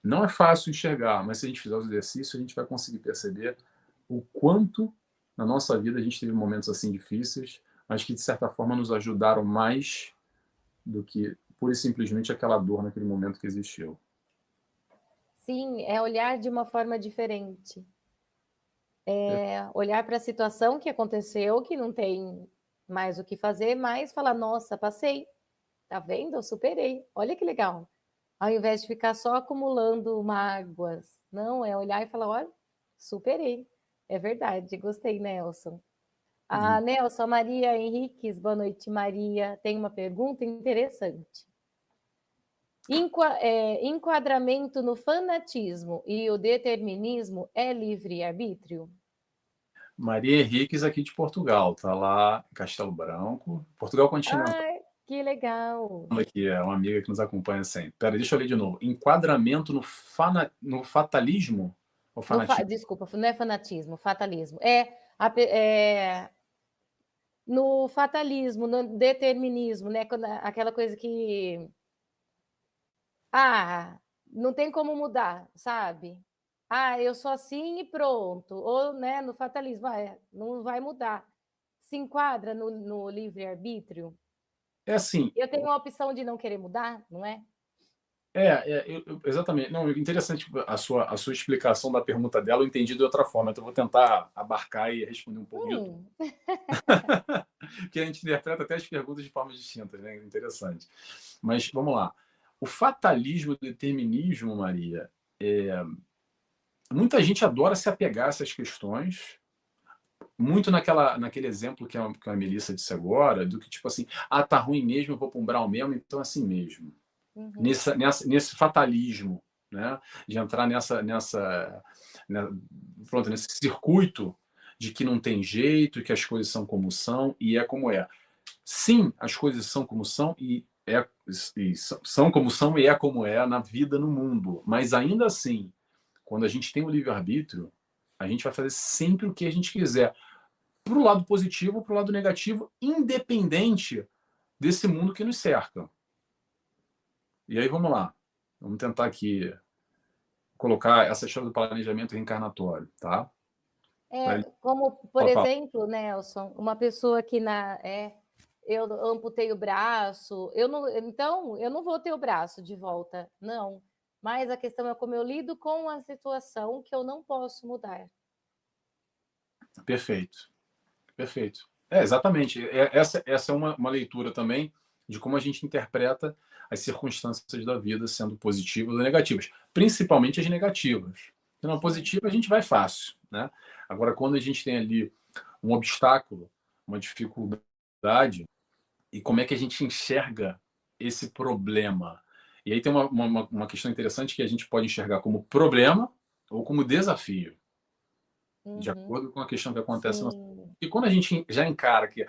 Não é fácil enxergar, mas se a gente fizer os exercícios, a gente vai conseguir perceber o quanto na nossa vida a gente teve momentos assim difíceis, mas que de certa forma nos ajudaram mais do que pura e simplesmente aquela dor naquele momento que existiu. Sim, é olhar de uma forma diferente. É olhar para a situação que aconteceu, que não tem mais o que fazer, mas falar, nossa, passei, tá vendo? Eu superei, olha que legal. Ao invés de ficar só acumulando mágoas, não, é olhar e falar, olha, superei. É verdade, gostei, Nelson. A Nelson, a Maria Henriques, boa noite, Maria, tem uma pergunta interessante. Enquadramento no fanatismo e o determinismo é livre-arbítrio? Maria Henriques aqui de Portugal, tá lá em Castelo Branco, Portugal continental. Ai, que legal. Aqui é uma amiga que nos acompanha sempre. Pera, deixa eu ler de novo. Enquadramento no fatalismo ou fanatismo? Desculpa, não é fanatismo, fatalismo. É no fatalismo, no determinismo, né? Aquela coisa que não tem como mudar, sabe? Eu sou assim e pronto. Ou, né, no fatalismo, não vai mudar. Se enquadra no livre-arbítrio? É assim, Eu tenho a opção de não querer mudar, não é? exatamente. Não, interessante a sua explicação da pergunta dela, eu entendi de outra forma, então eu vou tentar abarcar e responder um pouco de tudo. Porque a gente interpreta até as perguntas de formas distintas, né? Interessante. Mas vamos lá. O fatalismo e o determinismo, Maria, muita gente adora se apegar a essas questões, muito naquele exemplo que a Melissa disse agora, do que tipo assim, tá ruim mesmo, eu vou para um umbral mesmo, então é assim mesmo. Nesse fatalismo, né? De entrar nesse circuito de que não tem jeito, que as coisas são como são e é como é. Sim, as coisas são como são são como são e é como é na vida, no mundo. Mas ainda assim, quando a gente tem o livre-arbítrio, a gente vai fazer sempre o que a gente quiser. Para o lado positivo ou para o lado negativo, independente desse mundo que nos cerca. E aí vamos lá. Vamos tentar aqui colocar essa história do planejamento reencarnatório, tá? Como, por exemplo, Nelson, uma pessoa que eu amputei o braço, então eu não vou ter o braço de volta, não. Mas a questão é como eu lido com a situação que eu não posso mudar. Perfeito. Perfeito. Exatamente. Essa é uma leitura também de como a gente interpreta as circunstâncias da vida sendo positivas ou negativas, principalmente as negativas. Na positiva a gente vai fácil, né? Agora, quando a gente tem ali um obstáculo, uma dificuldade, e como é que a gente enxerga esse problema? E aí tem uma questão interessante que a gente pode enxergar como problema ou como desafio, de acordo com a questão que acontece. E quando a gente já encara que,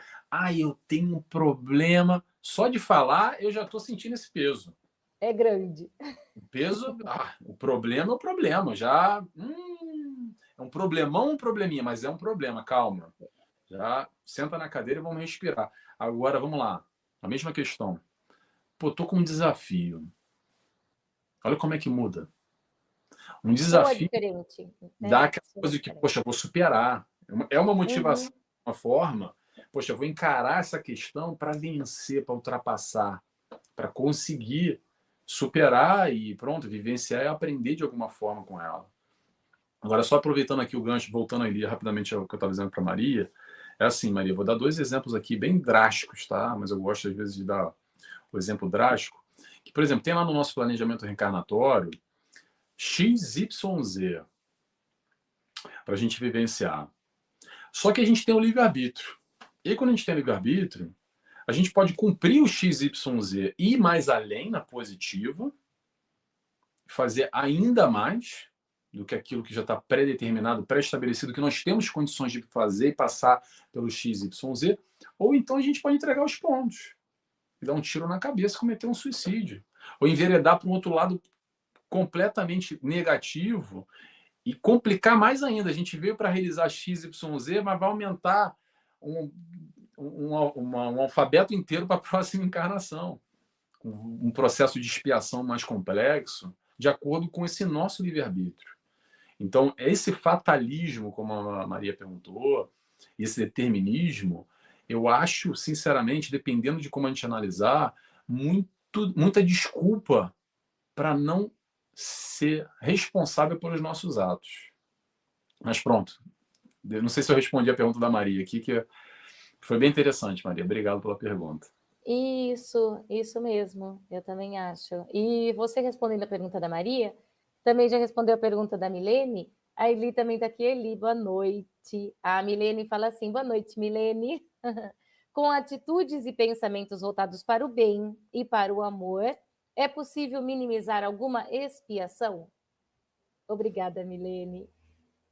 eu tenho um problema, só de falar eu já estou sentindo esse peso. É grande. O peso, o problema é o problema. Já, é um problemão, um probleminha, mas é um problema, calma. Já senta na cadeira e vamos respirar. Agora, vamos lá. A mesma questão. Pô, tô com um desafio. Olha como é que muda. Um Soa desafio diferente. dá aquela coisa que, poxa, eu vou superar. É uma motivação, uma forma. Poxa, eu vou encarar essa questão para vencer, para ultrapassar, para conseguir superar e pronto, vivenciar e aprender de alguma forma com ela. Agora, só aproveitando aqui o gancho, voltando ali rapidamente ao que eu estava dizendo para Maria, é assim, Maria, vou dar 2 exemplos aqui bem drásticos, tá? Mas eu gosto, às vezes, de dar o exemplo drástico. Que, por exemplo, tem lá no nosso planejamento reencarnatório XYZ para a gente vivenciar. Só que a gente tem o livre-arbítrio. E aí, quando a gente tem o livre-arbítrio, a gente pode cumprir o XYZ e ir mais além na positiva, fazer ainda mais do que aquilo que já está pré-determinado, pré-estabelecido, que nós temos condições de fazer e passar pelo XYZ, ou então a gente pode entregar os pontos e dar um tiro na cabeça, cometer um suicídio, ou enveredar para um outro lado completamente negativo e complicar mais ainda. A gente veio para realizar XYZ, mas vai aumentar um alfabeto inteiro para a próxima encarnação. Um processo de expiação mais complexo, de acordo com esse nosso livre-arbítrio. Então, esse fatalismo, como a Maria perguntou, esse determinismo, eu acho, sinceramente, dependendo de como a gente analisar, muita desculpa para não ser responsável pelos nossos atos. Mas pronto, eu não sei se eu respondi a pergunta da Maria aqui, que foi bem interessante, Maria. Obrigado pela pergunta. Isso mesmo, eu também acho. E você respondendo a pergunta da Maria, também já respondeu a pergunta da Milene. A Eli também está aqui. Eli, boa noite. A Milene fala assim: boa noite, Milene. Com atitudes e pensamentos voltados para o bem e para o amor, é possível minimizar alguma expiação? Obrigada, Milene.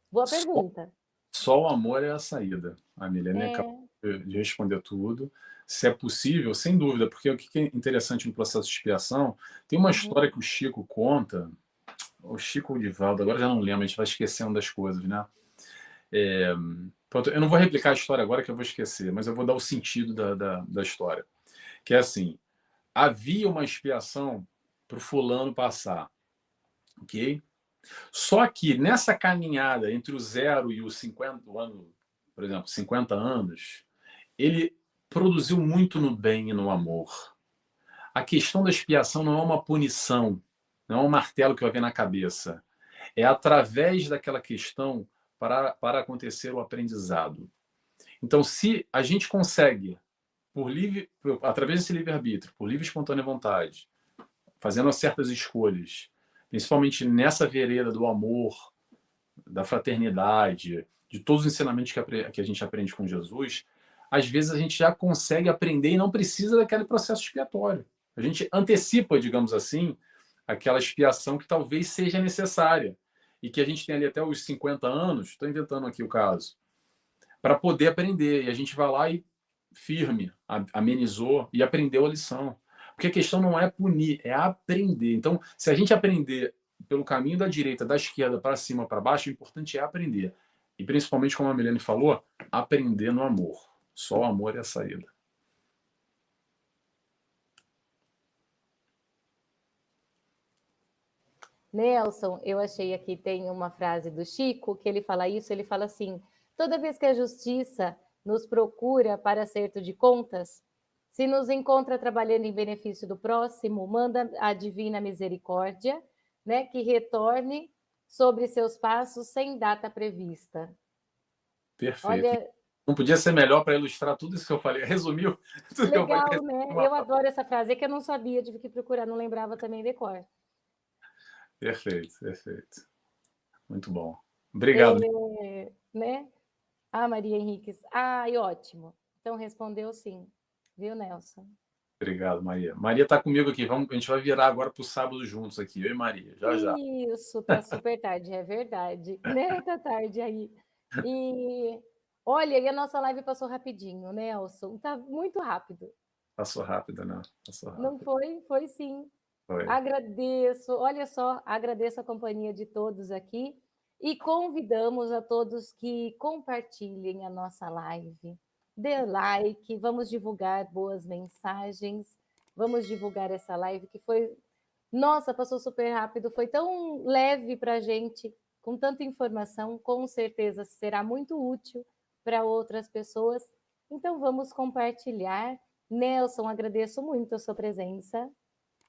Boa pergunta. Só o amor é a saída. A Milene acabou É. de responder tudo. Se é possível, sem dúvida, porque o que é interessante no processo de expiação, tem uma história que o Chico conta, o Chico Divaldo, agora já não lembro, a gente vai esquecendo das coisas, né? Pronto, eu não vou replicar a história agora que eu vou esquecer, mas eu vou dar o sentido da história. Que é assim, havia uma expiação para o fulano passar, ok? Só que nessa caminhada entre o 0 e os 50 anos, por exemplo, 50 anos, ele produziu muito no bem e no amor. A questão da expiação não é uma punição, não é um martelo que vai vir na cabeça. É através daquela questão para acontecer o aprendizado. Então, se a gente consegue, através desse livre-arbítrio, por livre e espontânea vontade, fazendo certas escolhas, principalmente nessa vereda do amor, da fraternidade, de todos os ensinamentos que a gente aprende com Jesus, às vezes a gente já consegue aprender e não precisa daquele processo expiatório. A gente antecipa, digamos assim, aquela expiação que talvez seja necessária e que a gente tem ali até os 50 anos, estou inventando aqui o caso, para poder aprender. E a gente vai lá e firme, amenizou e aprendeu a lição. Porque a questão não é punir, é aprender. Então, se a gente aprender pelo caminho da direita, da esquerda, para cima, para baixo, o importante é aprender. E principalmente, como a Milene falou, aprender no amor. Só o amor é a saída. Nelson, eu achei aqui, tem uma frase do Chico, que ele fala isso, ele fala assim: toda vez que a justiça nos procura para acerto de contas, se nos encontra trabalhando em benefício do próximo, manda a divina misericórdia, né, que retorne sobre seus passos sem data prevista. Perfeito. Olha, Não podia ser melhor para ilustrar tudo isso que eu falei. Resumiu tudo que eu falei. legal, né? Eu adoro essa frase, é que eu não sabia, tive que procurar, não lembrava também de cor. Perfeito, perfeito. Muito bom. Obrigado. Né? Ah, Maria Henriques. Ai, ótimo. Então respondeu sim. Viu, Nelson? Obrigado, Maria. Maria está comigo aqui. A gente vai virar agora para o sábado juntos aqui, eu e Maria. Já, já. Isso, tá super tarde, é verdade. Né? Tá tarde aí. E olha, e a nossa live passou rapidinho, Nelson. Tá muito rápido. Passou rápido, né? Passou Não rápido. foi? Foi sim. Foi. Agradeço, olha só, agradeço a companhia de todos aqui e convidamos a todos que compartilhem a nossa live. Dê like, vamos divulgar boas mensagens, vamos divulgar essa live que foi, nossa, passou super rápido, foi tão leve para a gente, com tanta informação, com certeza será muito útil para outras pessoas. Então vamos compartilhar. Nelson, agradeço muito a sua presença.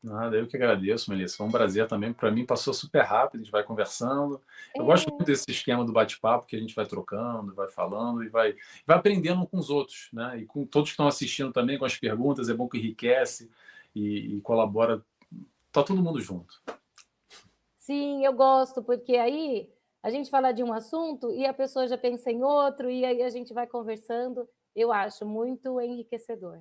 Nada, eu que agradeço, Melissa. Foi um prazer também. Para mim, passou super rápido, a gente vai conversando. Eu gosto muito É, desse esquema do bate-papo, que a gente vai trocando, vai falando e vai aprendendo com os outros, né? E com todos que estão assistindo também, com as perguntas, é bom que enriquece e colabora. Tá todo mundo junto. sim, eu gosto, porque aí a gente fala de um assunto e a pessoa já pensa em outro, e aí a gente vai conversando. Eu acho muito enriquecedor.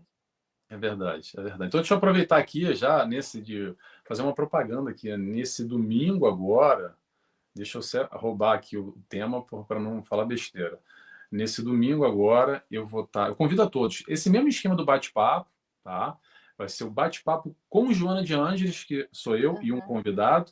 É verdade, é verdade. Então, deixa eu aproveitar aqui já, nesse de fazer uma propaganda aqui. Nesse domingo agora, deixa eu roubar aqui o tema para não falar besteira. Nesse domingo agora, eu vou estar. Eu convido a todos. Esse mesmo esquema do bate-papo, tá? Vai ser o bate-papo com Joana de Ângeles, que sou eu, e um Aham. convidado.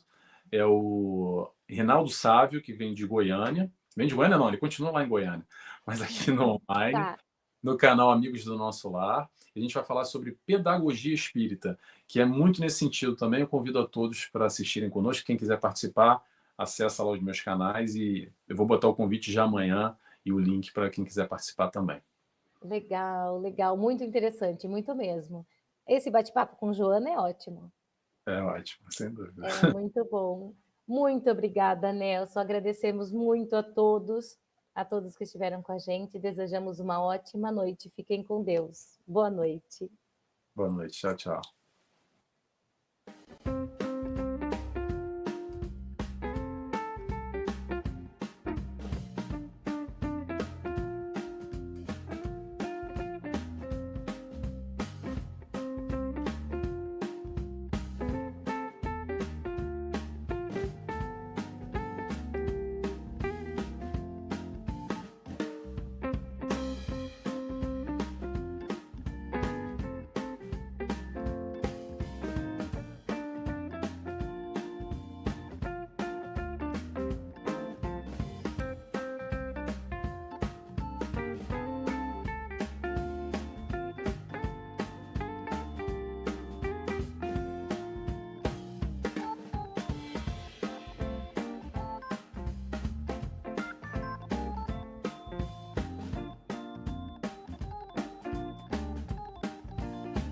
É o Rinaldo Sávio, que vem de Goiânia. Vem de Goiânia, não, ele continua lá em Goiânia, mas aqui no online, Tá, no canal Amigos do Nosso Lar. A gente vai falar sobre pedagogia espírita, que é muito nesse sentido também. Eu convido a todos para assistirem conosco. Quem quiser participar, acessa lá os meus canais e eu vou botar o convite já amanhã e o link para quem quiser participar também. legal, legal, muito interessante, muito mesmo. Esse bate-papo com Joana é ótimo, É ótimo, sem dúvida. é muito bom. Muito obrigada, Nelson. Agradecemos muito a todos que estiveram com a gente. Desejamos uma ótima noite. Fiquem com Deus. Boa noite. Boa noite. Tchau, tchau.